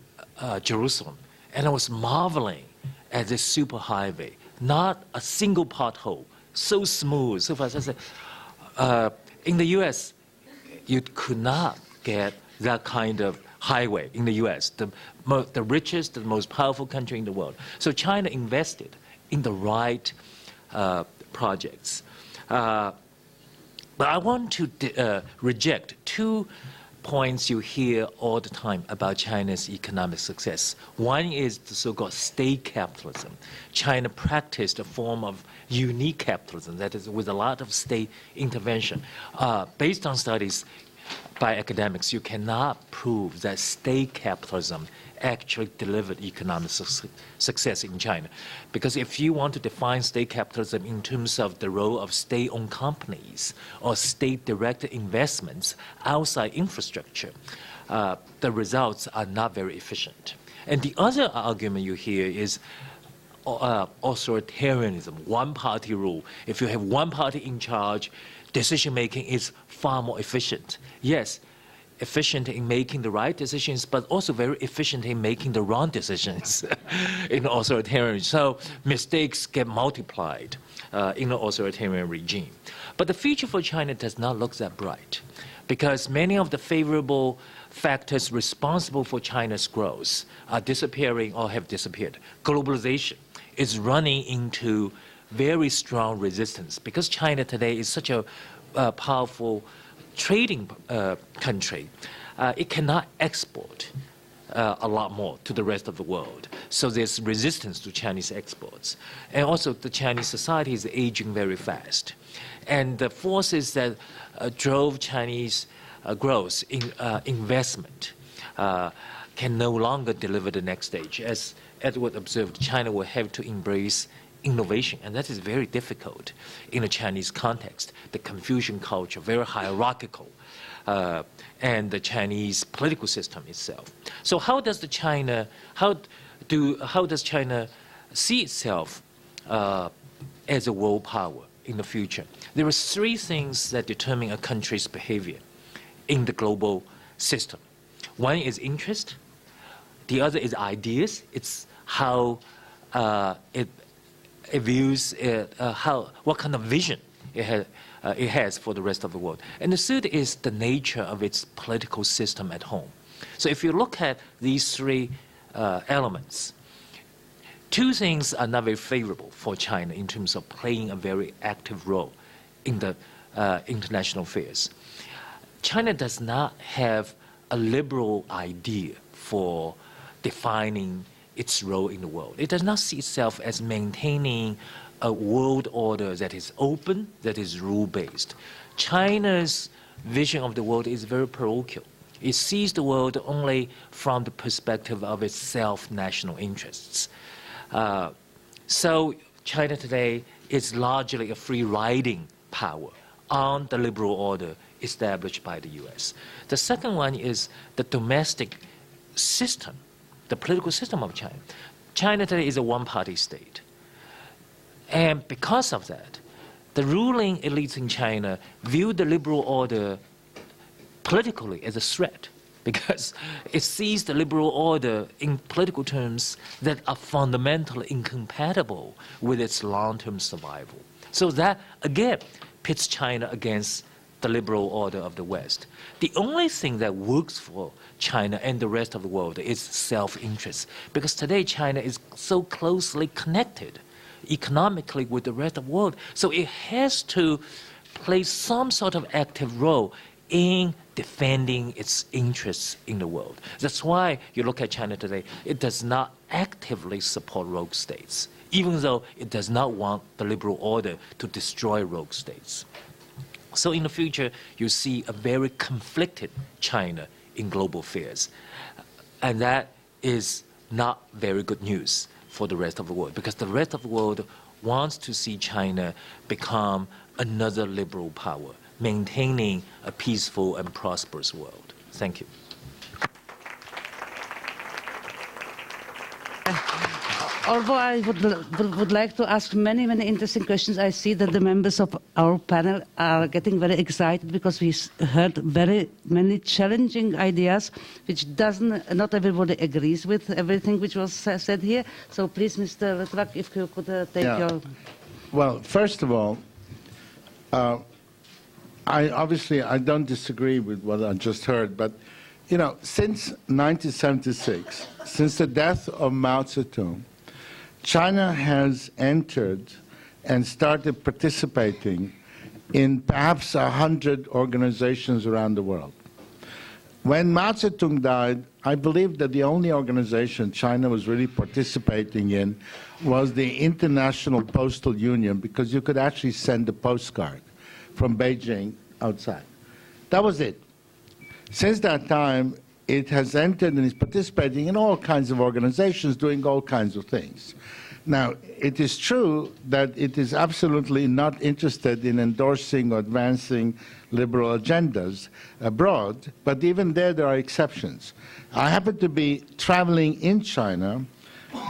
Jerusalem, and I was marveling at this superhighway. Not a single pothole, so smooth, so fast. I said, in the US, you could not get that kind of highway in the US, the richest, the most powerful country in the world. So China invested in the right projects. But I want to reject two points you hear all the time about China's economic success. One is the so-called state capitalism. China practiced a form of unique capitalism, that is with a lot of state intervention. Based on studies by academics, you cannot prove that state capitalism actually delivered economic success in China. Because if you want to define state capitalism in terms of the role of state-owned companies or state-directed investments outside infrastructure, the results are not very efficient. And the other argument you hear is authoritarianism, one-party rule. If you have one party in charge, decision-making is far more efficient. Yes, efficient in making the right decisions, but also very efficient in making the wrong decisions in authoritarian. So mistakes get multiplied in an authoritarian regime. But the future for China does not look that bright because many of the favorable factors responsible for China's growth are disappearing or have disappeared. Globalization is running into very strong resistance because China today is such a powerful trading country. It cannot export a lot more to the rest of the world. So there's resistance to Chinese exports. And also the Chinese society is aging very fast. And the forces that drove Chinese growth in investment can no longer deliver the next stage. As Edward observed, China will have to embrace innovation, and that is very difficult in a Chinese context. The Confucian culture, very hierarchical, and the Chinese political system itself. So how does China see itself as a world power in the future? There are three things that determine a country's behavior in the global system. One is interest. The other is ideas. It's how it views what kind of vision it has for the rest of the world. And the third is the nature of its political system at home. So if you look at these three elements, two things are not very favorable for China in terms of playing a very active role in the international affairs. China does not have a liberal idea for defining its role in the world. It does not see itself as maintaining a world order that is open, that is rule-based. China's vision of the world is very parochial. It sees the world only from the perspective of its self-national interests. So China today is largely a free-riding power on the liberal order established by the US. The second one is the domestic system, the political system of China. China today is a one-party state. And because of that, the ruling elites in China view the liberal order politically as a threat, because it sees the liberal order in political terms that are fundamentally incompatible with its long-term survival. So that, again, pits China against the liberal order of the West. The only thing that works for China and the rest of the world is self-interest, because today China is so closely connected economically with the rest of the world. So it has to play some sort of active role in defending its interests in the world. That's why you look at China today, it does not actively support rogue states, even though it does not want the liberal order to destroy rogue states. So in the future, you see a very conflicted China in global affairs. And that is not very good news for the rest of the world, because the rest of the world wants to see China become another liberal power, maintaining a peaceful and prosperous world. Thank you. Although I would like to ask many, many interesting questions, I see that the members of our panel are getting very excited because we heard very many challenging ideas, which not everybody agrees with everything which was said here. So please, Mr. Trak, if you could take your... Well, first of all, I don't disagree with what I just heard, but you know, since 1976, since the death of Mao Zedong, China has entered and started participating in perhaps 100 organizations around the world. When Mao Zedong died, I believe that the only organization China was really participating in was the International Postal Union, because you could actually send a postcard from Beijing outside. That was it. Since that time, it has entered and is participating in all kinds of organizations doing all kinds of things. Now, it is true that it is absolutely not interested in endorsing or advancing liberal agendas abroad, but even there are exceptions. I happen to be traveling in China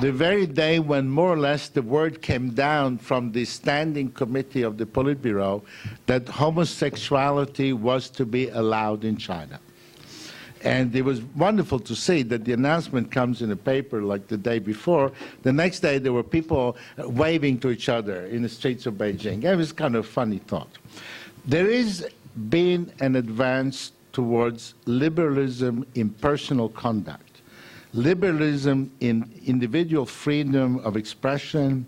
the very day when more or less the word came down from the standing committee of the Politburo that homosexuality was to be allowed in China. And it was wonderful to see that the announcement comes in a paper like the day before. The next day there were people waving to each other in the streets of Beijing. It was kind of a funny thought. There is been an advance towards liberalism in personal conduct, liberalism in individual freedom of expression,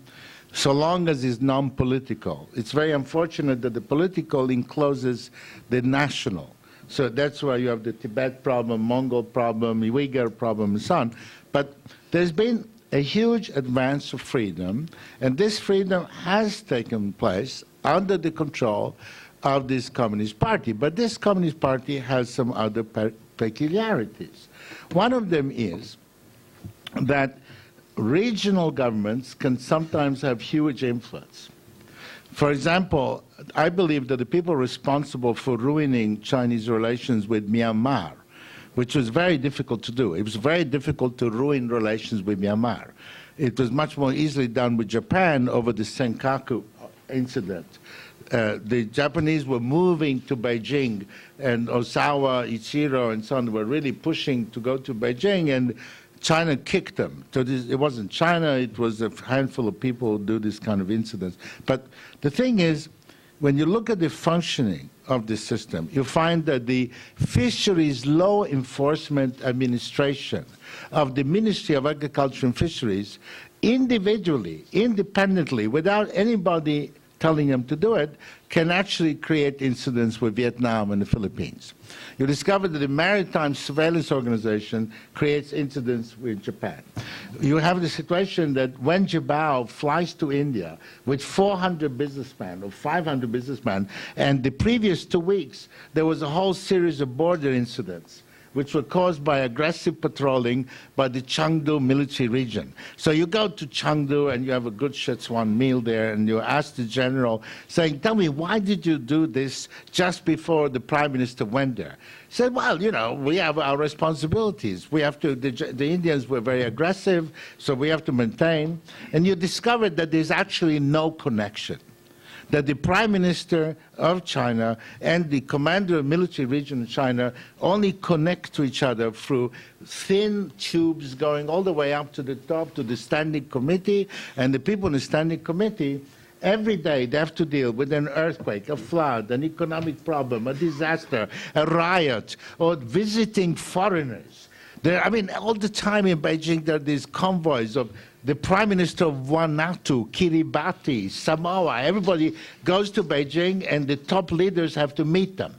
so long as it's non-political. It's very unfortunate that the political encloses the national. So that's why you have the Tibet problem, Mongol problem, Uyghur problem, and so on. But there's been a huge advance of freedom, and this freedom has taken place under the control of this Communist Party. But this Communist Party has some other peculiarities. One of them is that regional governments can sometimes have huge influence. For example, I believe that the people responsible for ruining Chinese relations with Myanmar, which was very difficult to do. It was very difficult to ruin relations with Myanmar. It was much more easily done with Japan over the Senkaku incident. The Japanese were moving to Beijing, and Osawa, Ichiro, and so on were really pushing to go to Beijing, and China kicked them. So it wasn't China, it was a handful of people who do this kind of incidents. But the thing is, when you look at the functioning of the system, you find that the Fisheries Law Enforcement Administration of the Ministry of Agriculture and Fisheries individually, independently, without anybody telling them to do it, can actually create incidents with Vietnam and the Philippines. You discover that the Maritime Surveillance Organization creates incidents with Japan. You have the situation that when Jiabao flies to India with 400 businessmen or 500 businessmen, and the previous 2 weeks there was a whole series of border incidents which were caused by aggressive patrolling by the Chengdu military region. So you go to Chengdu and you have a good Szechuan meal there, and you ask the general, saying, tell me, why did you do this just before the prime minister went there? He said, well, you know, we have our responsibilities. We have to, the Indians were very aggressive, so we have to maintain. And you discovered that there's actually no connection, that the Prime Minister of China and the commander of military region of China only connect to each other through thin tubes going all the way up to the top to the standing committee, and the people in the standing committee, every day they have to deal with an earthquake, a flood, an economic problem, a disaster, a riot, or visiting foreigners. I mean, all the time in Beijing there are these convoys of the Prime Minister of Vanuatu, Kiribati, Samoa. Everybody goes to Beijing and the top leaders have to meet them.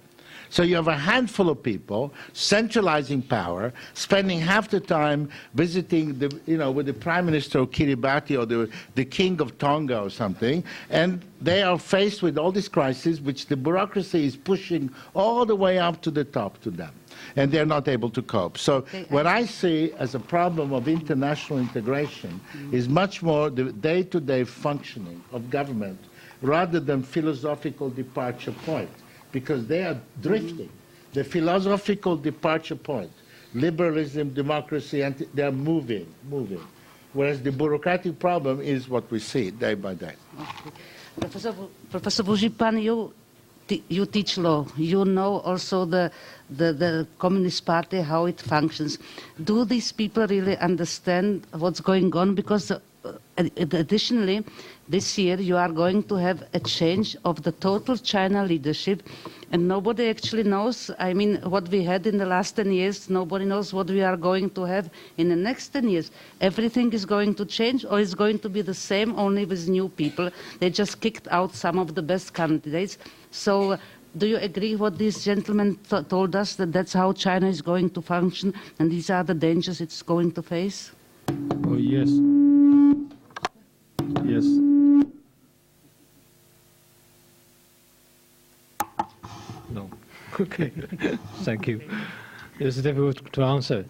So you have a handful of people centralizing power, spending half the time visiting with the Prime Minister of Kiribati or the King of Tonga or something, and they are faced with all these crises which the bureaucracy is pushing all the way up to the top to them, and they're not able to cope. So what I see as a problem of international integration is much more the day-to-day functioning of government rather than philosophical departure point, because they are drifting. The philosophical departure point, liberalism, democracy, and they are moving. Whereas the bureaucratic problem is what we see day by day. Okay. Professor Bujipan, you teach law. You know also the Communist Party, how it functions. Do these people really understand what's going on? Because additionally, this year you are going to have a change of the total China leadership, and nobody actually knows, I mean, what we had in the last 10 years, nobody knows what we are going to have in the next 10 years. Everything is going to change, or it's going to be the same, only with new people. They just kicked out some of the best candidates. So do you agree what these gentlemen told us, that that's how China is going to function, and these are the dangers it's going to face? Oh, yes. Yes. No. Okay. Thank you. It's difficult to answer.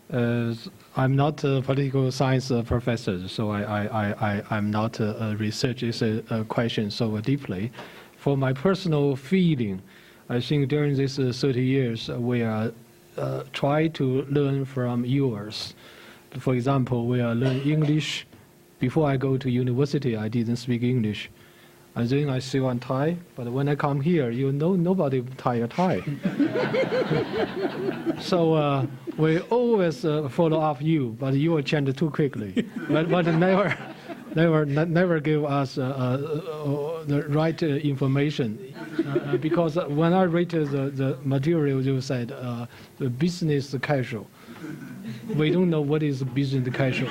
I'm not a political science professor, so I'm not researching a question so deeply. For my personal feeling, I think during these 30 years, we are trying to learn from yours. For example, we are learning English. Before I go to university, I didn't speak English. And then I sew a tie, but when I come here, nobody tie a tie. So we always follow up you, but you will change too quickly. But never give us the right information. Because when I read the material, you said the business casual. We don't know what is business casual.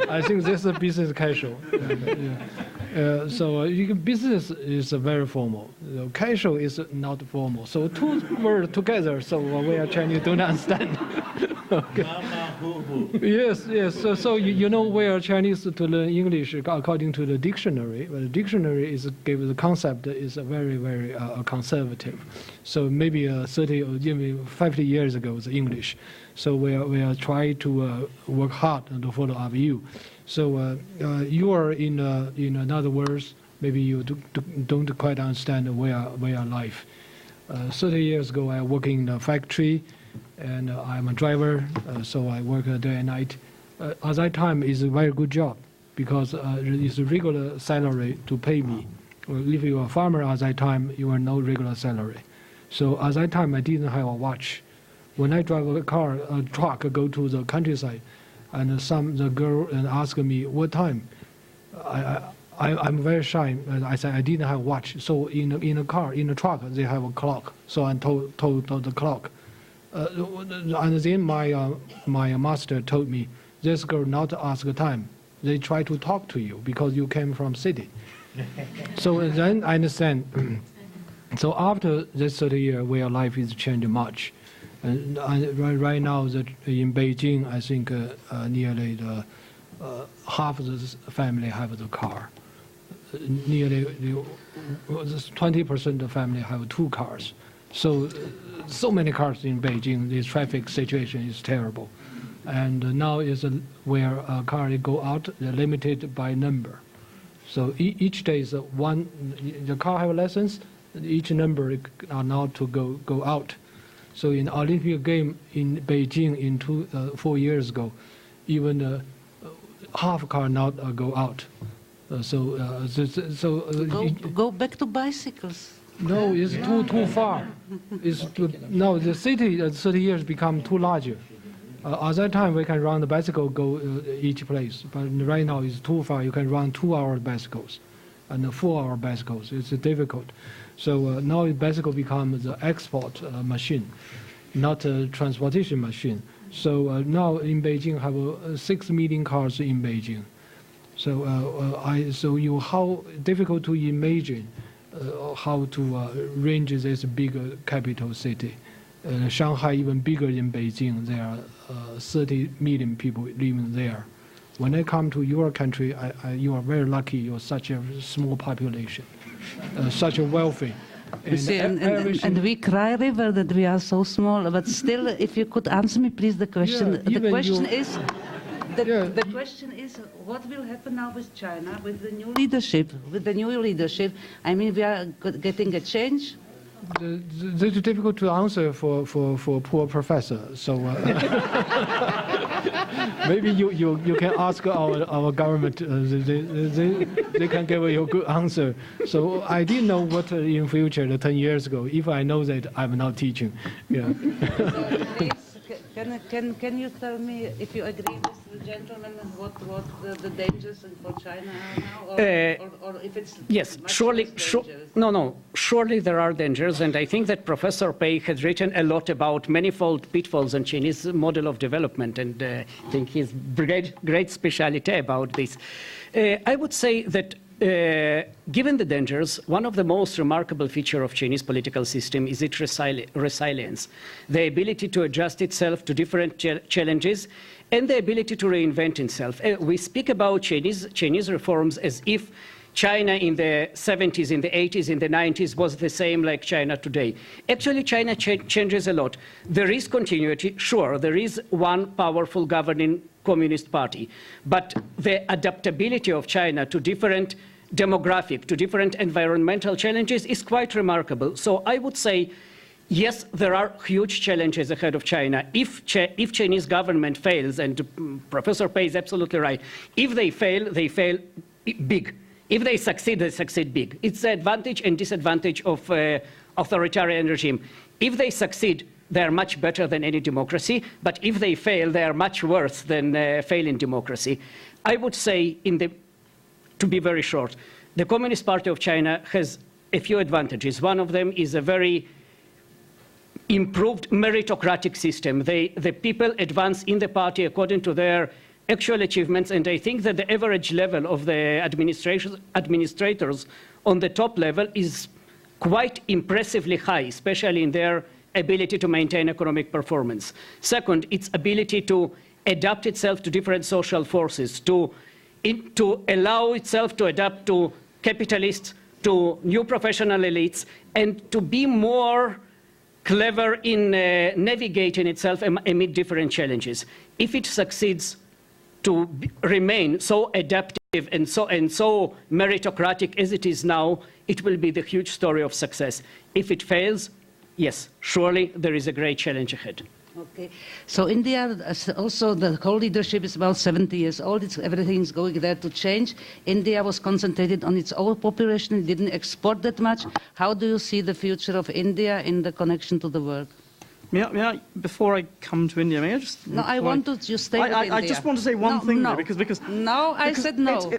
I think this is business casual. So business is very formal. Casual is not formal. So two words together. So we are Chinese don't understand. Okay. Yes. So you know we are Chinese to learn English according to the dictionary. But the dictionary is the concept is very very conservative. So maybe 30 or even 50 years ago was English. So we are trying to work hard to follow up you. So you are in other words, maybe you don't quite understand where life. 30 years ago, I work in a factory, and I'm a driver, so I work day and night. At that time, it's a very good job because it's a regular salary to pay me. Well, if you are a farmer at that time, you are no regular salary. So at that time, I didn't have a watch. When I drive a truck, go to the countryside, and the girl ask me what time. I'm very shy. I said I didn't have a watch. So in a truck, they have a clock. So I told the clock. And then my master told me, this girl not ask the time. They try to talk to you because you came from city. So then I understand. So after this 30 years, where life is changing much, and right now that in Beijing, I think nearly half of the family have the car. Nearly 20% of the family have 2 cars. So many cars in Beijing. This traffic situation is terrible, and now is where cars go out, they're limited by number. So each day is one. The car have license. Each number are now to go out. So in Olympic game in Beijing in 4 years ago, even half car now go out. Go back to bicycles. No, it's too far. No, the city 30 years become too larger. At that time, we can run the bicycle, go each place. But right now, it's too far. You can run 2-hour bicycles and 4-hour bicycles. It's difficult. So now bicycle becomes the export machine, not a transportation machine. So now in Beijing, have 6 million cars in Beijing. So how difficult to imagine how to arrange this big capital city. Shanghai even bigger than Beijing. There are 30 million people living there. When I come to your country, you are very lucky. You're such a small population, such a wealthy. And we cry, River, that we are so small. But still, if you could answer me, please, the question. Yeah, the question is, what will happen now with China, with the new leadership? With the new leadership, I mean, we are getting a change. This is difficult to answer for poor professor. So maybe you can ask our government. They can give you a good answer. So I didn't know what in future 10 years ago. If I know that, I'm not teaching. Yeah. Can you tell me if you agree with the gentleman what the dangers for China are now, or if it's yes, surely, surely there are dangers, and I think that Professor Pei has written a lot about manifold pitfalls in Chinese model of development, and I think he's great speciality about this. I would say that given the dangers, one of the most remarkable features of Chinese political system is its resilience, the ability to adjust itself to different challenges, and the ability to reinvent itself. We speak about Chinese reforms as if China in the 70s, in the 80s, in the 90s was the same like China today. Actually, China changes a lot. There is continuity, sure, there is one powerful governing Communist Party, but the adaptability of China to different demographic, to different environmental challenges is quite remarkable. So I would say, yes, there are huge challenges ahead of China. If Chinese government fails, and Professor Pei is absolutely right, if they fail big. If they succeed big. It's the advantage and disadvantage of authoritarian regime. If they succeed, they are much better than any democracy, but if they fail, they are much worse than failing democracy. I would say, to be very short, the Communist Party of China has a few advantages. One of them is a very improved meritocratic system. The people advance in the party according to their actual achievements, and I think that the average level of the administrators on the top level is quite impressively high, especially in their ability to maintain economic performance. Second, its ability to adapt itself to different social forces, to allow itself to adapt to capitalists, to new professional elites, and to be more clever in navigating itself amid different challenges. If it succeeds to remain so adaptive and so meritocratic as it is now, it will be the huge story of success. If it fails, yes, surely there is a great challenge ahead. Okay, so India, also the whole leadership is about 70 years old. Everything is going there to change. India was concentrated on its own population. It didn't export that much. How do you see the future of India in the connection to the world? May I, before I come to India, may I just... No, I want to just stay with India. I just want to say one thing there, because... No, I said no.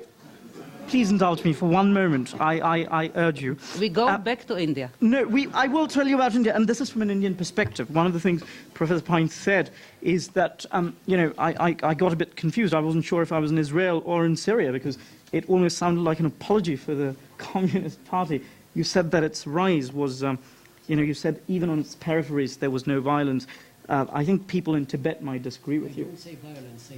Please indulge me for one moment. I urge you. We go back to India. No, I will tell you about India, and this is from an Indian perspective. One of the things Professor Pine said is that, I got a bit confused. I wasn't sure if I was in Israel or in Syria, because it almost sounded like an apology for the Communist Party. You said that its rise was, you said even on its peripheries there was no violence. I think people in Tibet might disagree with you. I don't say violence,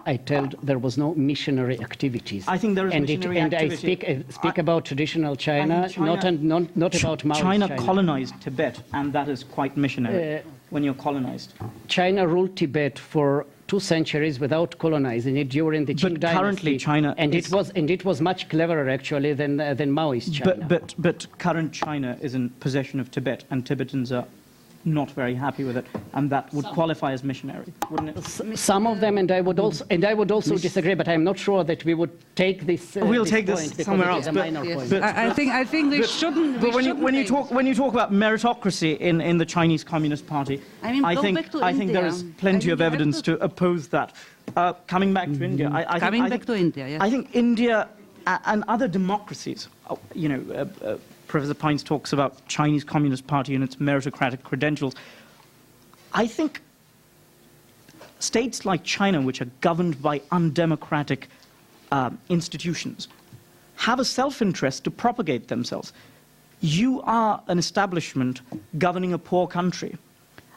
I told there was no missionary activities. I think there is missionary activity. And I speak about traditional China, not about Maoist China colonized Tibet, and that is quite missionary when you're colonized. China ruled Tibet for 2 centuries without colonizing it during the Qing dynasty. Currently China it was much cleverer actually than Maoist China. But current China is in possession of Tibet, and Tibetans are not very happy with it, and that would qualify as missionary, wouldn't it? Some of them, and I would also disagree, but I'm not sure that we would take this. We'll take this somewhere else. But I think we shouldn't. But when you talk about meritocracy in the Chinese Communist Party, I think there is plenty of evidence to oppose that. Coming back to India, I think India and other democracies, Professor Pines talks about Chinese Communist Party and its meritocratic credentials. I think states like China, which are governed by undemocratic institutions, have a self-interest to propagate themselves. You are an establishment governing a poor country,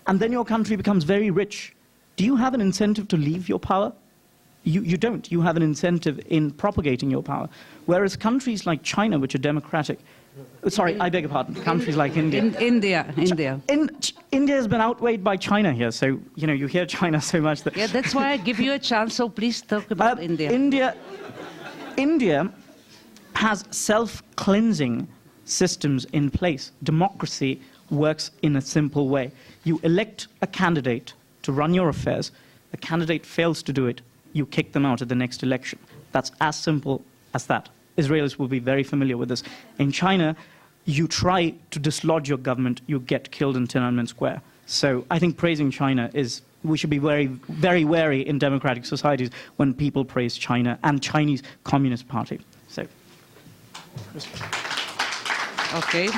and then your country becomes very rich. Do you have an incentive to leave your power? You don't. You have an incentive in propagating your power. Whereas countries like China, which are democratic, sorry, I beg your pardon, countries like India. India has been outweighed by China here, so, you hear China so much that... Yeah, that's why I give you a chance, so please talk about India. India has self-cleansing systems in place. Democracy works in a simple way. You elect a candidate to run your affairs. The candidate fails to do it, you kick them out at the next election. That's as simple as that. Israelis will be very familiar with this. In China, you try to dislodge your government, you get killed in Tiananmen Square. So I think praising China we should be very, very wary in democratic societies when people praise China and Chinese Communist Party. So. Okay.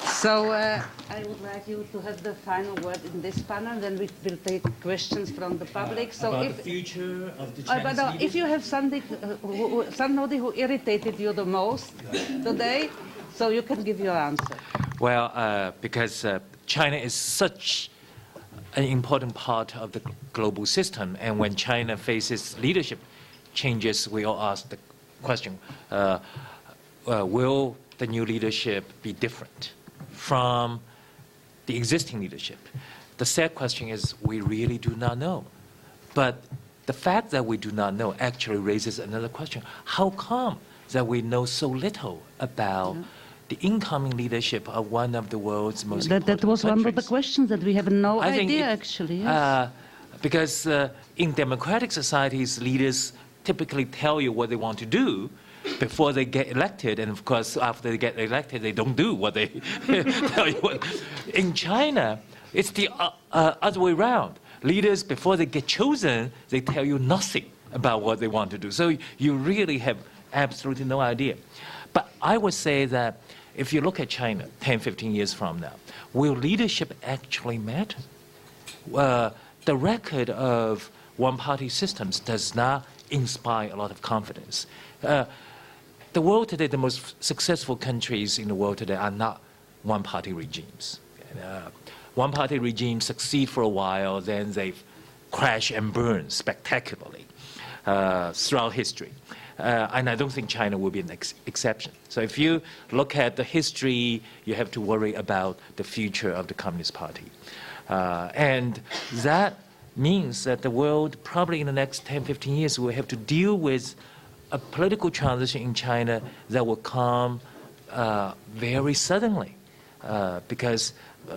So I would like you to have the final word in this panel, then we will take questions from the public. So about the future of the Chinese but if you have somebody who irritated you the most today, so you can give your answer. Well, because China is such an important part of the global system, and when China faces leadership changes, we all ask the question, will the new leadership be different from the existing leadership? The sad question is, we really do not know. But the fact that we do not know actually raises another question. How come that we know so little about the incoming leadership of one of the world's most important That was countries? one of the questions, that we have no idea, actually. Yes. Because in democratic societies, leaders typically tell you what they want to do before they get elected, and of course, after they get elected, they don't do what they tell you. In China, it's the other way around. Leaders, before they get chosen, they tell you nothing about what they want to do. So you really have absolutely no idea. But I would say that if you look at China 10, 15 years from now, will leadership actually matter? The record of one-party systems does not inspire a lot of confidence. The world today, the most successful countries in the world today are not one-party regimes. One-party regimes succeed for a while, then they crash and burn spectacularly throughout history. And I don't think China will be an exception. So if you look at the history, you have to worry about the future of the Communist Party. And that means that the world, probably in the next 10, 15 years, will have to deal with a political transition in China that will come very suddenly, because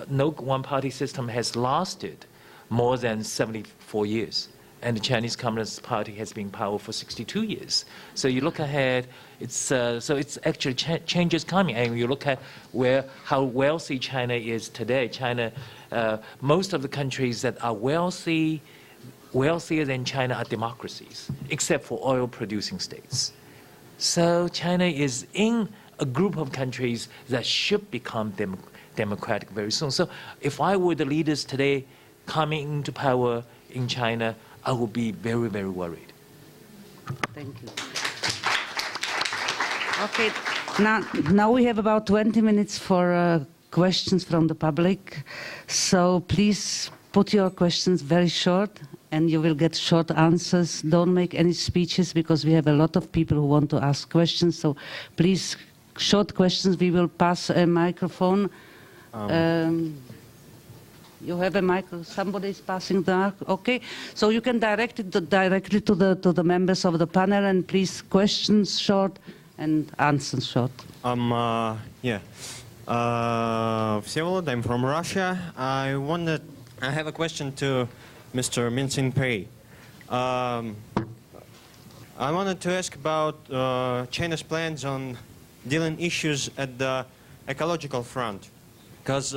no one-party system has lasted more than 74 years, and the Chinese Communist Party has been in power for 62 years. So you look ahead, so it's actually changes coming, and you look at how wealthy China is today. China, most of the countries that are wealthier than China are democracies, except for oil-producing states. So China is in a group of countries that should become democratic very soon. So if I were the leaders today coming into power in China, I would be very, very worried. Thank you. Okay, now we have about 20 minutes for questions from the public. So please put your questions very short, and you will get short answers. Don't make any speeches, because we have a lot of people who want to ask questions. So please, short questions. We will pass a microphone. You have a microphone. Somebody is passing the. Okay, so you can direct it directly to the members of the panel, and please, questions short and answers short. Всеволод, I'm from Russia. I have a question to Mr. Min Pei. I wanted to ask about China's plans on dealing issues at the ecological front, because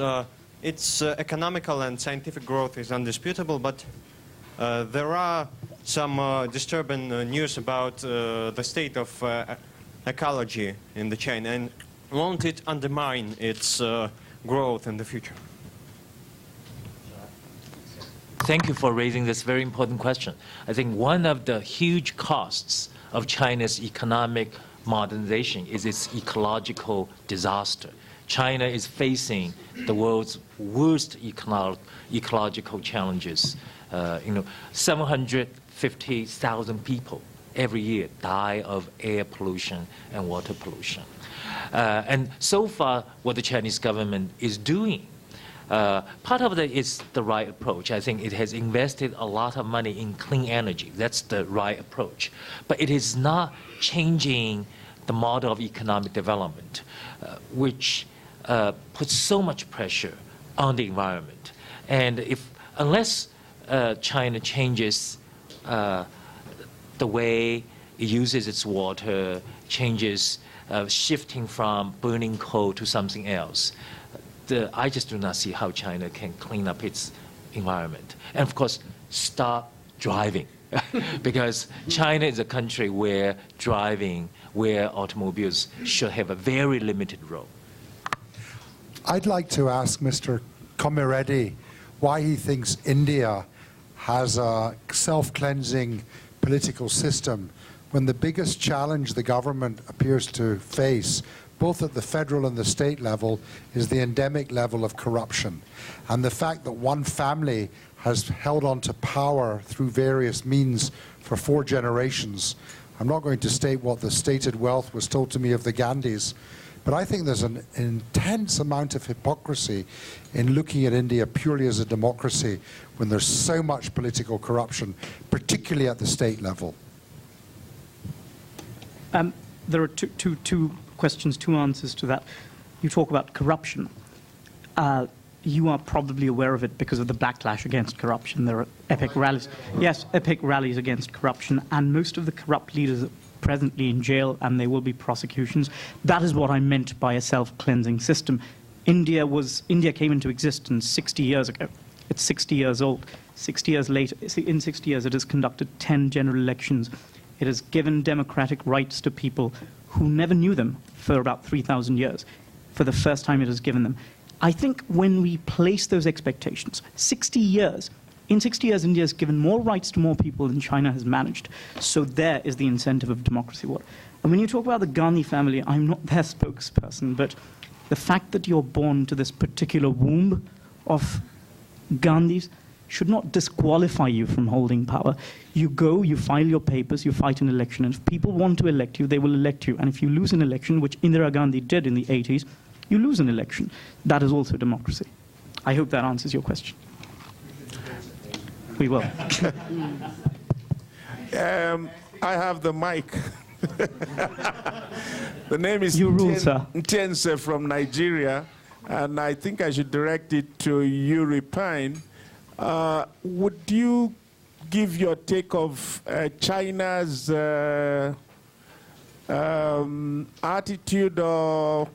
its economical and scientific growth is undisputable, but there are some disturbing news about the state of ecology in the China, and won't it undermine its growth in the future? Thank you for raising this very important question. I think one of the huge costs of China's economic modernization is its ecological disaster. China is facing the world's worst ecological challenges. 750,000 people every year die of air pollution and water pollution. And so far, what the Chinese government is doing, part of it is the right approach. I think it has invested a lot of money in clean energy. That's the right approach. But it is not changing the model of economic development, which puts so much pressure on the environment. And unless China changes the way it uses its water, changes shifting from burning coal to something else, I just do not see how China can clean up its environment. And of course, stop driving. Because China is a country where automobiles should have a very limited role. I'd like to ask Mr. Komireddy why he thinks India has a self-cleansing political system when the biggest challenge the government appears to face, both at the federal and the state level, is the endemic level of corruption. And the fact that one family has held on to power through various means for 4 generations. I'm not going to state what the stated wealth was told to me of the Gandhis, but I think there's an intense amount of hypocrisy in looking at India purely as a democracy when there's so much political corruption, particularly at the state level. There are two questions, 2 answers to that. You talk about corruption. You are probably aware of it because of the backlash against corruption. There are epic rallies. Yes, epic rallies against corruption, and most of the corrupt leaders are presently in jail, and there will be prosecutions. That is what I meant by a self-cleansing system. India came into existence 60 years ago. It's 60 years old. 60 years later, in 60 years, it has conducted 10 general elections. It has given democratic rights to people who never knew them for about 3,000 years. For the first time, it has given them. I think when we place those expectations, 60 years, in 60 years, India has given more rights to more people than China has managed. So there is the incentive of democracy. And when you talk about the Gandhi family, I'm not their spokesperson, but the fact that you're born to this particular womb of Gandhis should not disqualify you from holding power. You go, you file your papers, you fight an election, and if people want to elect you, they will elect you. And if you lose an election, which Indira Gandhi did in the 80s, you lose an election. That is also democracy. I hope that answers your question. We will. I have the mic. The name is Ntense from Nigeria, and I think I should direct it to Yuri Pine. Would you give your take of China's attitude or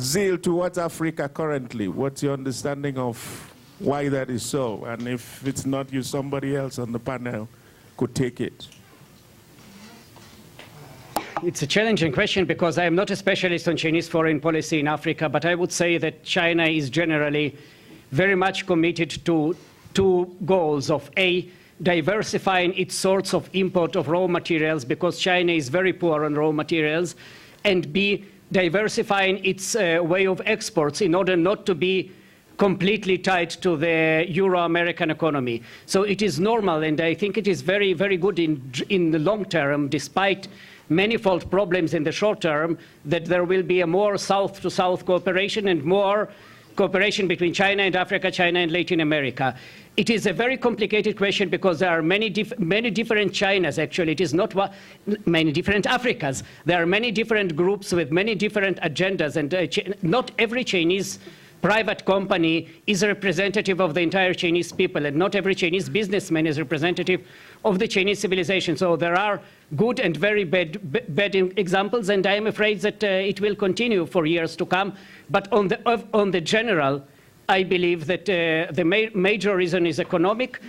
zeal towards Africa currently? What's your understanding of why that is so? And if it's not you, somebody else on the panel could take it. It's a challenging question because I am not a specialist on Chinese foreign policy in Africa, but I would say that China is generally very much committed to 2 goals of A, diversifying its source of import of raw materials, because China is very poor on raw materials, and B, diversifying its way of exports in order not to be completely tied to the Euro-American economy. So it is normal, and I think it is very, very good in the long term, despite manifold problems in the short term, that there will be a more south-to-south cooperation and more cooperation between China and Africa, China and Latin America. It is a very complicated question because there are many different Chinas, actually. It is not many different Africas. There are many different groups with many different agendas, and not every Chinese private company is a representative of the entire Chinese people, and not every Chinese businessman is representative of the Chinese civilization. So there are good and very bad examples, and I am afraid that it will continue for years to come. But on the general, I believe that the major reason is economic,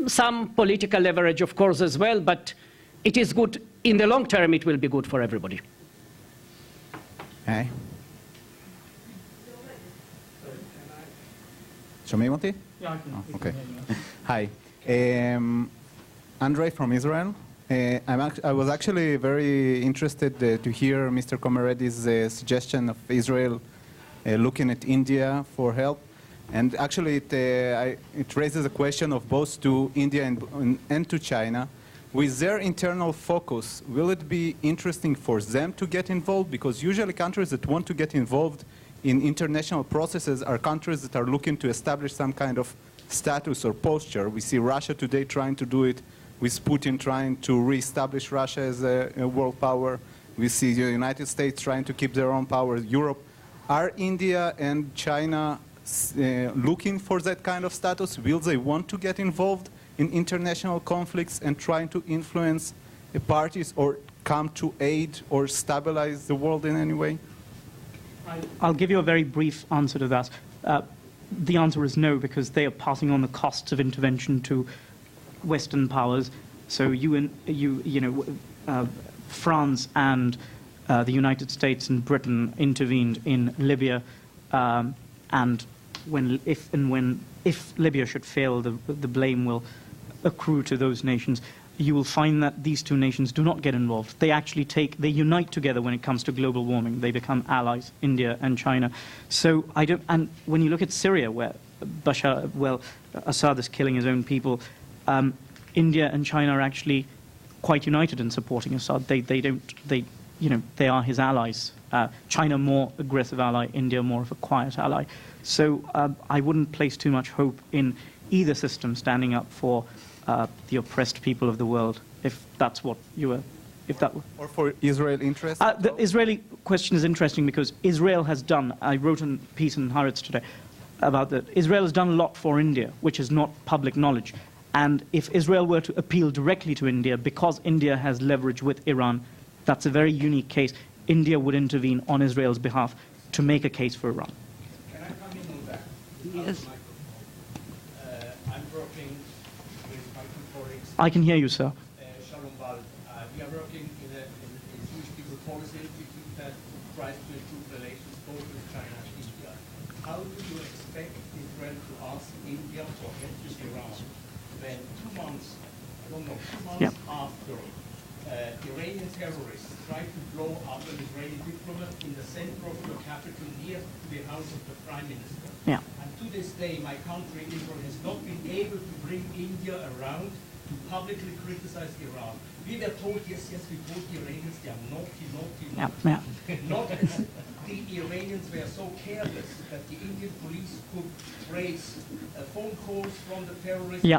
some political leverage, of course, as well, but it is good. In the long term, it will be good for everybody. Hey. שומעים אותי? Yeah, I can. Oh, okay. Hi. Andre from Israel. I was actually very interested to hear Mr. Komeredi's suggestion of Israel looking at India for help. And actually, it raises a question of both to India and to China. With their internal focus, will it be interesting for them to get involved? Because usually countries that want to get involved in international processes are countries that are looking to establish some kind of status or posture. We see Russia today trying to do it, with Putin trying to reestablish Russia as a world power. We see the United States trying to keep their own power, Europe. Are India and China looking for that kind of status? Will they want to get involved in international conflicts and trying to influence parties or come to aid or stabilize the world in any way? I'll give you a very brief answer to that. The answer is no, because they are passing on the costs of intervention to Western powers. So France and the United States and Britain intervened in Libya, and if Libya should fail, the blame will accrue to those nations. You will find that these two nations do not get involved. They actually they unite together when it comes to global warming. They become allies, India and China. So and when you look at Syria, where Assad is killing his own people, India and China are actually quite united in supporting Assad. They are his allies. China more aggressive ally, India more of a quiet ally. So I wouldn't place too much hope in either system standing up for the oppressed people of the world, if that's what you were, Or for Israel interests? The Israeli question is interesting because Israel has done, I wrote a piece in Haaretz today about that, Israel has done a lot for India, which is not public knowledge. And if Israel were to appeal directly to India, because India has leverage with Iran, that's a very unique case. India would intervene on Israel's behalf to make a case for Iran. Can I come in on that? Yes. I'm working with my two colleagues. I can hear you, sir. Shalom Bal. We are working in a Jewish People Policy Institute that tries to improve relations both with China and India. How do you expect Israel to ask India for help with Iran when 2 months, I don't know, 2 months after Iranian terrorists tried to blow up an Israeli diplomat in the center of the capital near to the house of the Prime Minister? Yeah. And to this day, my country, Israel, has not been able to bring India around to publicly criticize Iran. We were told, yes, we told the Iranians they are naughty. Not as the Iranians were so careless that the Indian police could trace phone calls from the terrorists to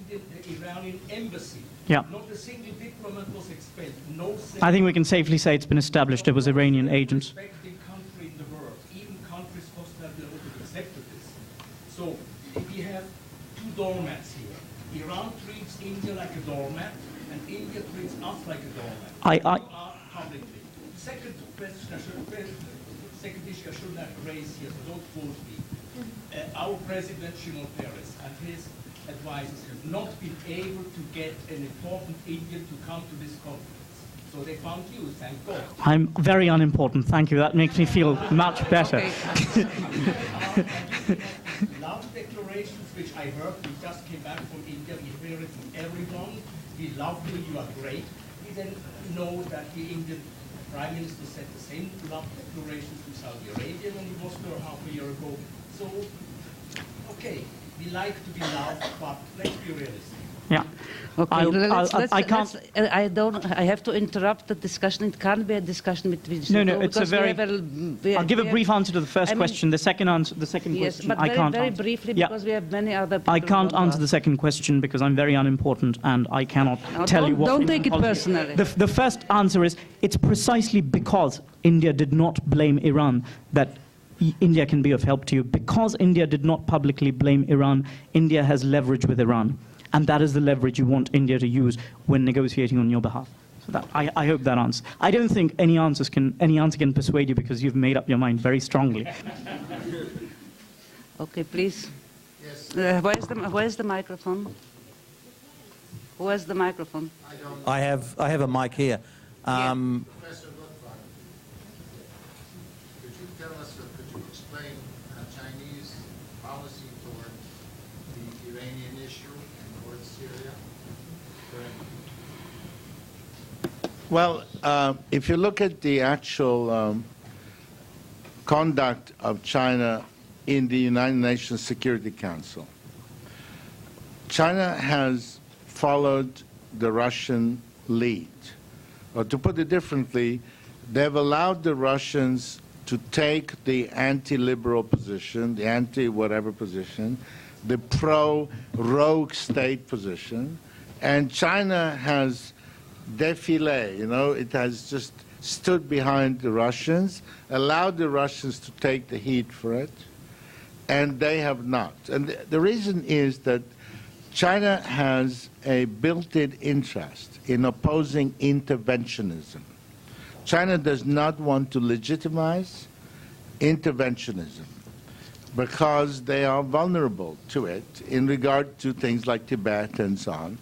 the Iranian embassy. Yeah. Not a single diplomat was expelled. No. I think we can safely say it's been established it was Iranian agents. Respected country in the world, even countries hostile to accepted this. So we have two doormats here. Iran treats India like a doormat, and India treats us like a doormat. Publicly. Second issue I should not raise here, so don't quote me. Our President Shimon Peres and his advisors have not been able to get an important Indian to come to this conference. So they found you, thank God. I'm very unimportant, thank you. That makes me feel much better. Loud declarations which I heard, we just came back from India, we hear it from everyone. We love you, you are great. We then know that the Indian Prime Minister said the same love declaration to Saudi Arabia when he was there half a year ago. So, okay, we like to be loved, but let's be realistic. Yeah. Okay, I can't. I have to interrupt the discussion. It can't be a discussion between. No, it's a very. I'll give a brief answer to the first question. The second answer, the second question, but I can't very answer. briefly, because we have many other people. I can't answer the second question because I'm very unimportant and I cannot tell you what. Don't take it personally. The first answer is it's precisely because India did not blame Iran that India can be of help to you. Because India did not publicly blame Iran, India has leverage with Iran. And that is the leverage you want India to use when negotiating on your behalf. So that, I hope that answers. I don't think any answer can persuade you because you've made up your mind very strongly. Okay, please. Yes. Where's the microphone? Who has the microphone? I have a mic here. Yeah. Professor Lutwak, could you explain Chinese policy toward the Iranian issue and towards Syria? Well, if you look at the actual conduct of China in the United Nations Security Council, China has followed the Russian lead. Or to put it differently, they've allowed the Russians to take the anti-liberal position, the anti-whatever position, the pro-rogue state position, and China has défilé, it has just stood behind the Russians, allowed the Russians to take the heat for it, and they have not. And the reason is that China has a built-in interest in opposing interventionism. China does not want to legitimize interventionism because they are vulnerable to it in regard to things like Tibet and so on.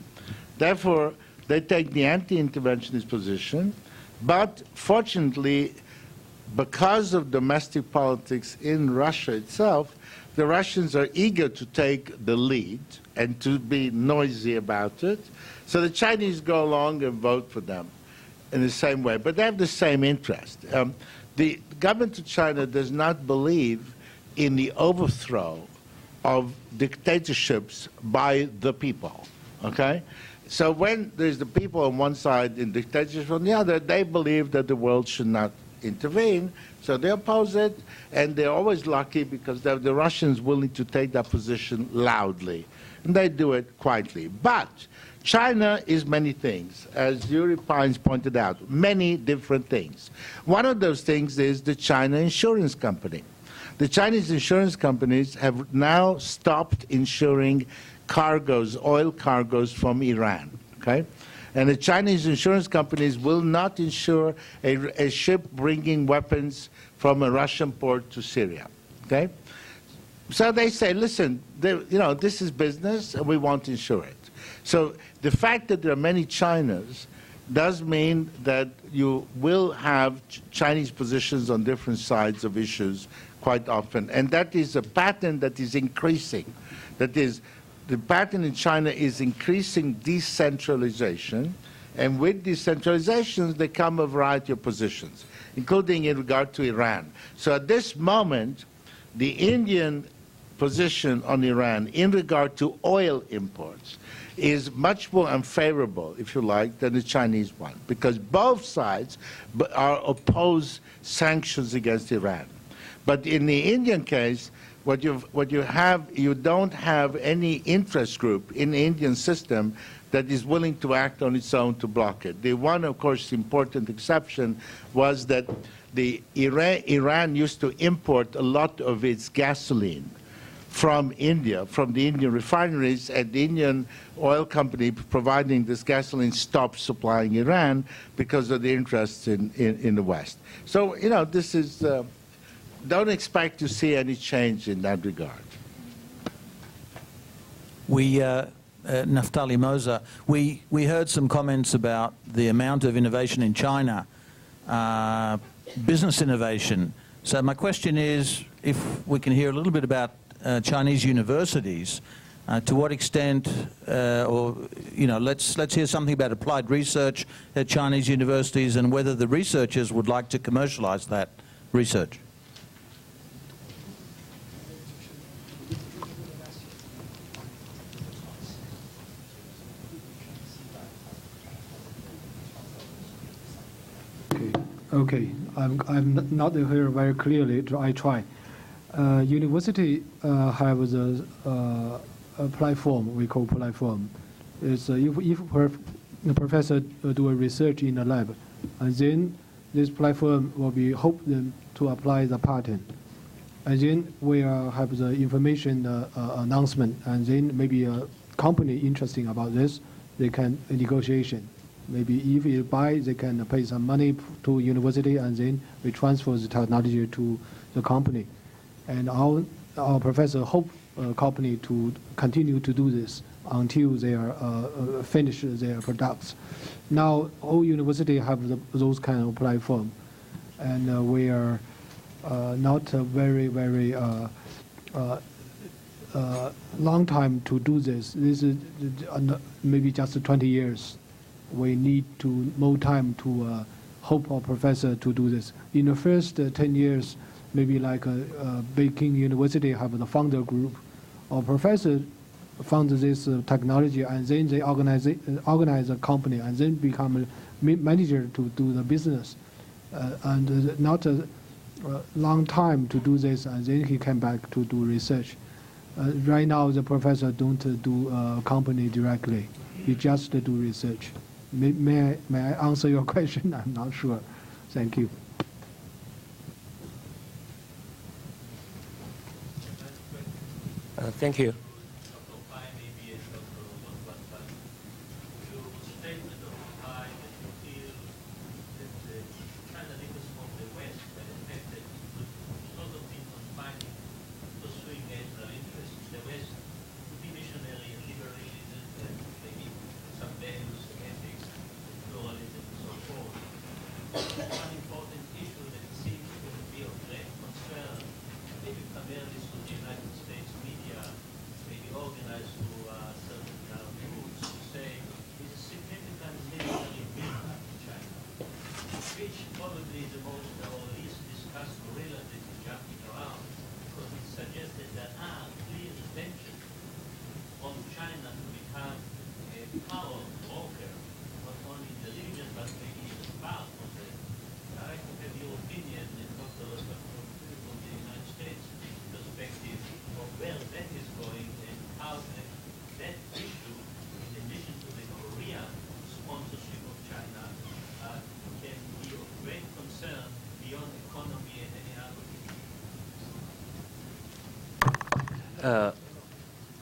Therefore, they take the anti-interventionist position, but fortunately, because of domestic politics in Russia itself, the Russians are eager to take the lead and to be noisy about it. So the Chinese go along and vote for them in the same way, but they have the same interest. The government of China does not believe in the overthrow of dictatorships by the people, okay? So when there's the people on one side and dictatorship on the other, they believe that the world should not intervene, so they oppose it, and they're always lucky because they're the Russians willing to take that position loudly, and they do it quietly. But China is many things, as Yuri Pines pointed out, many different things. One of those things is the China Insurance Company. The Chinese insurance companies have now stopped insuring cargoes, oil cargoes from Iran, okay? And the Chinese insurance companies will not insure a ship bringing weapons from a Russian port to Syria, okay? So they say, listen, this is business and we won't insure it. So the fact that there are many Chinas does mean that you will have Chinese positions on different sides of issues quite often. And that is a pattern that is increasing. That is, the pattern in China is increasing decentralization, and with decentralization there come a variety of positions, including in regard to Iran. So at this moment, the Indian position on Iran in regard to oil imports is much more unfavorable, if you like, than the Chinese one, because both sides are opposed sanctions against Iran. But in the Indian case, what you have, you don't have any interest group in the Indian system that is willing to act on its own to block it. The one, of course, important exception was that Iran used to import a lot of its gasoline from India, from the Indian refineries, and the Indian oil company providing this gasoline stopped supplying Iran because of the interests in the West. So, this is... don't expect to see any change in that regard. Naftali Moza, we heard some comments about the amount of innovation in China, business innovation. So my question is, if we can hear a little bit about Chinese universities, To what extent, or let's hear something about applied research at Chinese universities and whether the researchers would like to commercialize that research. Okay, I'm not here very clearly. I try. University have a platform we call platform. It's if the professor do a research in a lab, and then this platform will be help them to apply the patent, and then we have the information announcement, and then maybe a company interesting about this, they can negotiation. Maybe if you buy, they can pay some money to university, and then we transfer the technology to the company. And our professor hope company to continue to do this until they are finish their products. Now all university have those kind of platform, and we are not very long time to do this. This is maybe just 20 years. We need to more time to help our professor to do this. In the first 10 years, maybe like Beijing University have the founder group. Our professor found this technology, and then they organize a company, and then become a manager to do the business. And not a long time to do this, and then he came back to do research. Right now, the professor don't do company directly. He just do research. May I answer your question? I'm not sure. Thank you. Thank you.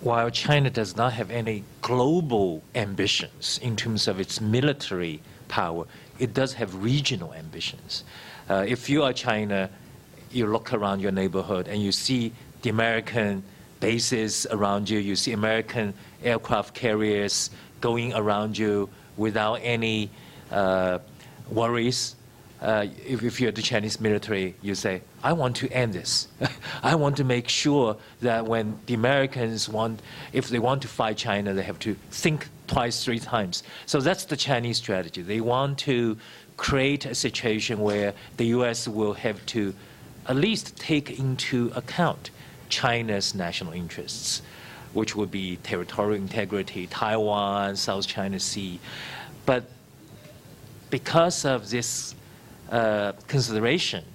While China does not have any global ambitions in terms of its military power, it does have regional ambitions. If you are China, you look around your neighborhood and you see the American bases around you, you see American aircraft carriers going around you without any worries. If you're the Chinese military, you say, I want to end this. I want to make sure that when the Americans if they want to fight China, they have to think twice, 3 times. So that's the Chinese strategy. They want to create a situation where the US will have to at least take into account China's national interests, which would be territorial integrity, Taiwan, South China Sea. But because of this consideration,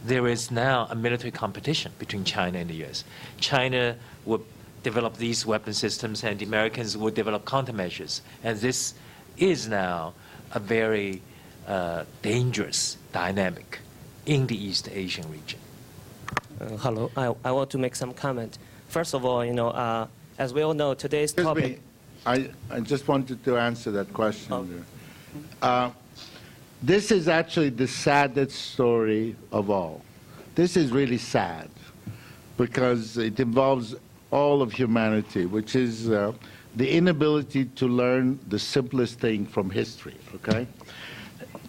there is now a military competition between China and the US. China would develop these weapon systems and the Americans would develop countermeasures. And this is now a very dangerous dynamic in the East Asian region. Hello, I want to make some comment. First of all, as we all know, today's topic... I just wanted to answer that question. Oh. This is actually the saddest story of all. This is really sad because it involves all of humanity, which is the inability to learn the simplest thing from history, okay?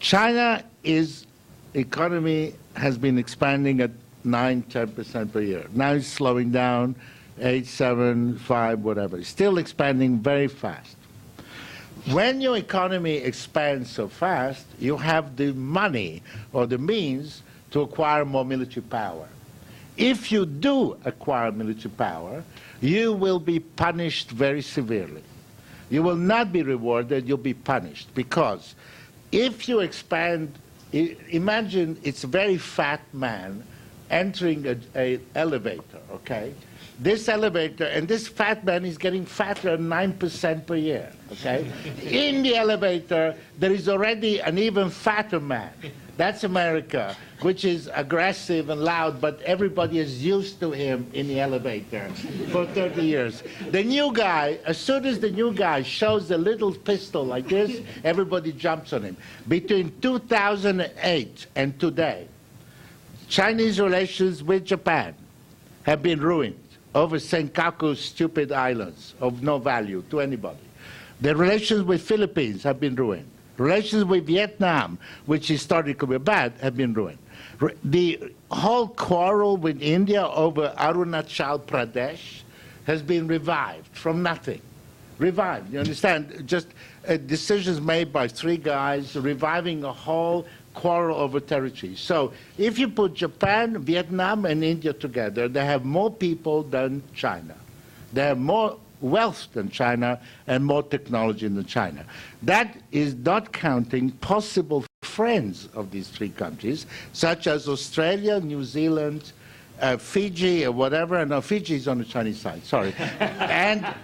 China's economy has been expanding at 9–10% per year. Now it's slowing down. 8, 7, 5, whatever. It's still expanding very fast. When your economy expands so fast, you have the money or the means to acquire more military power. If you do acquire military power, you will be punished very severely. You will not be rewarded, you'll be punished. Because if you expand, imagine it's a very fat man entering an elevator, okay? This elevator, and this fat man is getting fatter 9% per year, okay? In the elevator, there is already an even fatter man. That's America, which is aggressive and loud, but everybody is used to him in the elevator for 30 years. The new guy, as soon as the new guy shows a little pistol like this, everybody jumps on him. Between 2008 and today, Chinese relations with Japan have been ruined over Senkaku's stupid islands of no value to anybody. The relations with Philippines have been ruined. Relations with Vietnam, which historically were bad, have been ruined. The whole quarrel with India over Arunachal Pradesh has been revived from nothing. Revived, you understand? Just decisions made by 3 guys reviving a whole quarrel over territory. So if you put Japan, Vietnam, and India together, they have more people than China. They have more wealth than China and more technology than China. That is not counting possible friends of these 3 countries, such as Australia, New Zealand, Fiji, or whatever. No, Fiji is on the Chinese side, sorry.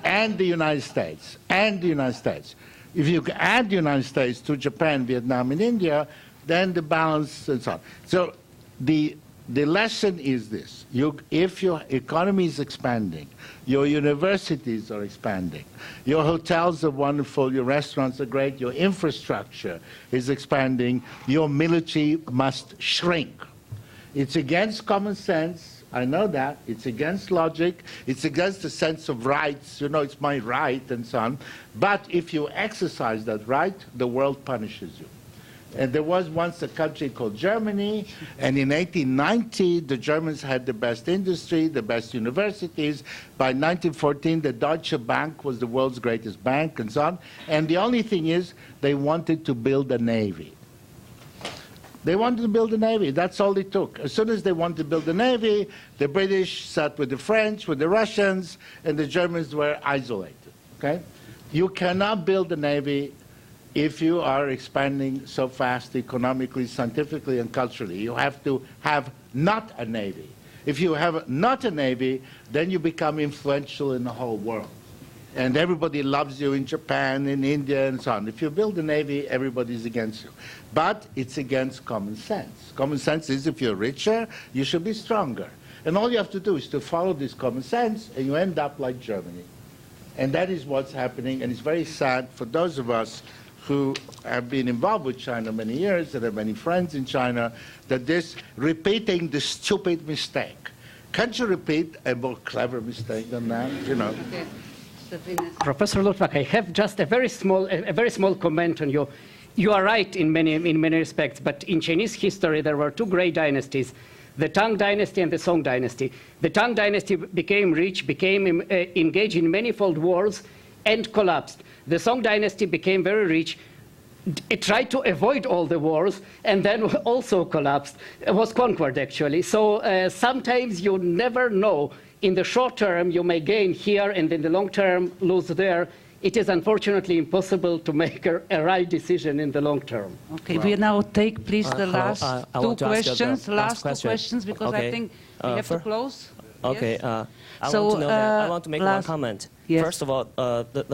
and the United States. And the United States. If you add the United States to Japan, Vietnam, and India, then the balance and so on. So the lesson is this. If your economy is expanding, your universities are expanding, your hotels are wonderful, your restaurants are great, your infrastructure is expanding, your military must shrink. It's against common sense, I know that. It's against logic. It's against the sense of rights. You know, it's my right and so on. But if you exercise that right, the world punishes you. And there was once a country called Germany, and in 1890, the Germans had the best industry, the best universities. By 1914, the Deutsche Bank was the world's greatest bank, and so on. And the only thing is, they wanted to build a navy. They wanted to build a navy. That's all it took. As soon as they wanted to build a navy, the British sat with the French, with the Russians, and the Germans were isolated. Okay? You cannot build a navy if you are expanding so fast economically, scientifically, and culturally. You have to have not a navy. If you have not a navy, then you become influential in the whole world. And everybody loves you in Japan, in India, and so on. If you build a navy, everybody's against you. But it's against common sense. Common sense is if you're richer, you should be stronger. And all you have to do is to follow this common sense, and you end up like Germany. And that is what's happening, and it's very sad for those of us who have been involved with China many years, that have many friends in China, that this repeating the stupid mistake. Can't you repeat a more clever mistake than that? You know. Professor Luttwak, I have just a very small comment on you. You are right in many respects, but in Chinese history there were 2 great dynasties, the Tang dynasty and the Song dynasty. The Tang dynasty became rich, became engaged in manifold wars, and collapsed. The Song dynasty became very rich, it tried to avoid all the wars, and then also collapsed, was conquered actually. So sometimes you never know. In the short term you may gain here, and in the long term lose there. It is unfortunately impossible to make a right decision in the long term. Okay, we now take please the last two questions, last two questions, because okay. I think we have to close. Okay, yes? I want to make one comment. Yes. First of all,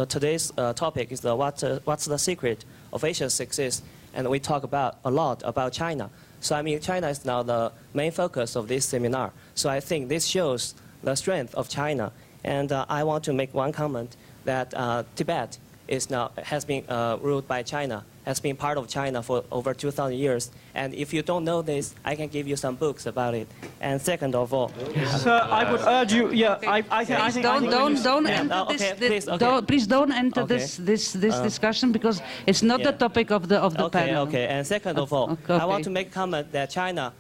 today's topic is what's the secret of Asia's success, and we talk a lot about China. So I mean, China is now the main focus of this seminar. So I think this shows the strength of China. And I want to make one comment that Tibet has been ruled by China, has been part of China for over 2,000 years. And if you don't know this, I can give you some books about it. And second of all, sir, I would urge you. Yeah, I think. Don't enter this. Please don't enter this discussion, because it's not the topic of the panel. Okay. And second of all, I want to make a comment that China,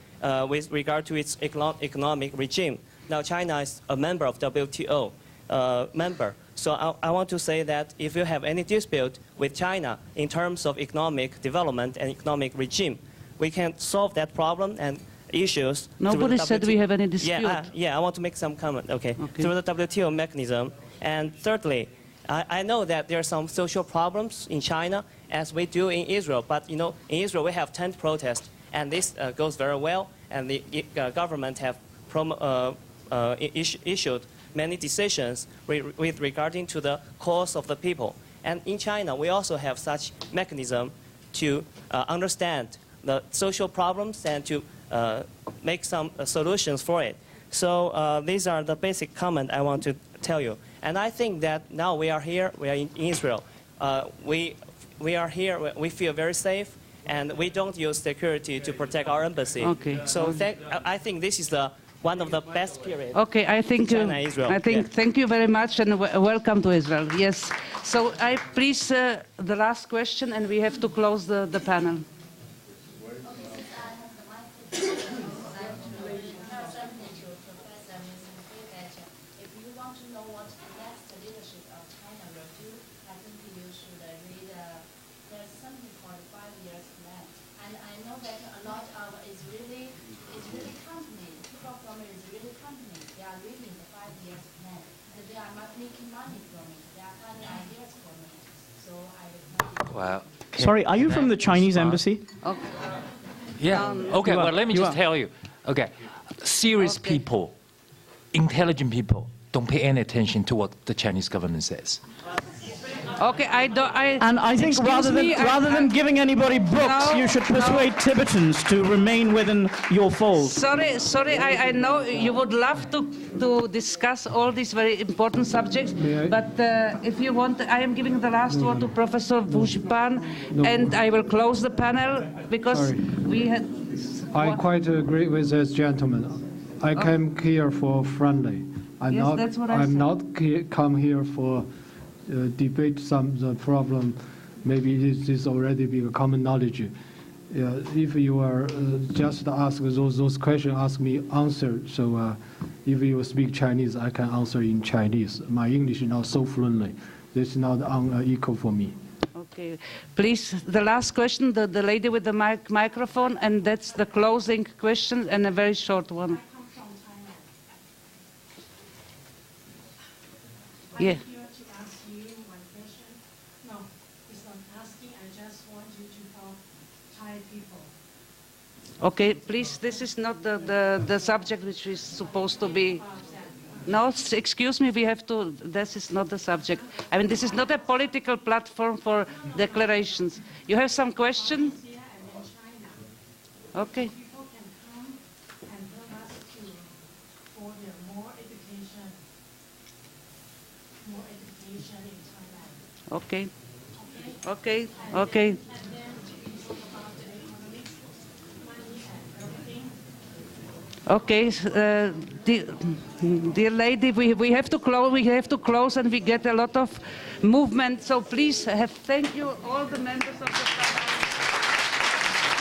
with regard to its economic regime, now China is a member of WTO member. So I want to say that if you have any dispute with China in terms of economic development and economic regime, we can solve that problem and issues. Nobody said we have any dispute. Yeah, I want to make some comment, okay. Through the WTO mechanism. And thirdly, I know that there are some social problems in China as we do in Israel, but in Israel we have tent protests, and this goes very well, and the government have issued many decisions with regarding to the cause of the people. And in China, we also have such mechanism to understand the social problems and to make some solutions for it. So these are the basic comments I want to tell you. And I think that now we are here, we are in Israel. We are here, we feel very safe, and we don't use security to protect our embassy. Okay. So I think this is one of the best periods. Okay, I think thank you very much, and welcome to Israel. Yes. So I please the last question, and we have to close the panel. Well, sorry, are you from the Chinese embassy? Okay. Yeah. Okay. Well, let me just tell you. Okay. Serious people, intelligent people, don't pay any attention to what the Chinese government says. Okay, and I think rather than giving anybody books, you should persuade Tibetans to remain within your fold. Sorry, I know you would love to discuss all these very important subjects, but if you want, I am giving the last word to Professor Vujipan, and I will close the panel because we had. I quite agree with this gentleman. I came here for friendly. I'm not come here for. Debate the problem. Maybe it is already be a common knowledge. If you are just ask those questions, ask me answer. So if you speak Chinese, I can answer in Chinese. My English is not so fluently. This is not equal for me. Okay, please, the last question, the lady with the microphone, and that's the closing question, and a very short one. Yeah. Okay, please, this is not the subject which is supposed to be. No, excuse me, we have to, this is not the subject. I mean, this is not a political platform for declarations. You have some question? Okay. Okay. Okay. Okay. Okay, dear lady, we have to close. We have to close, and we get a lot of movement. So please, thank you all the members of the.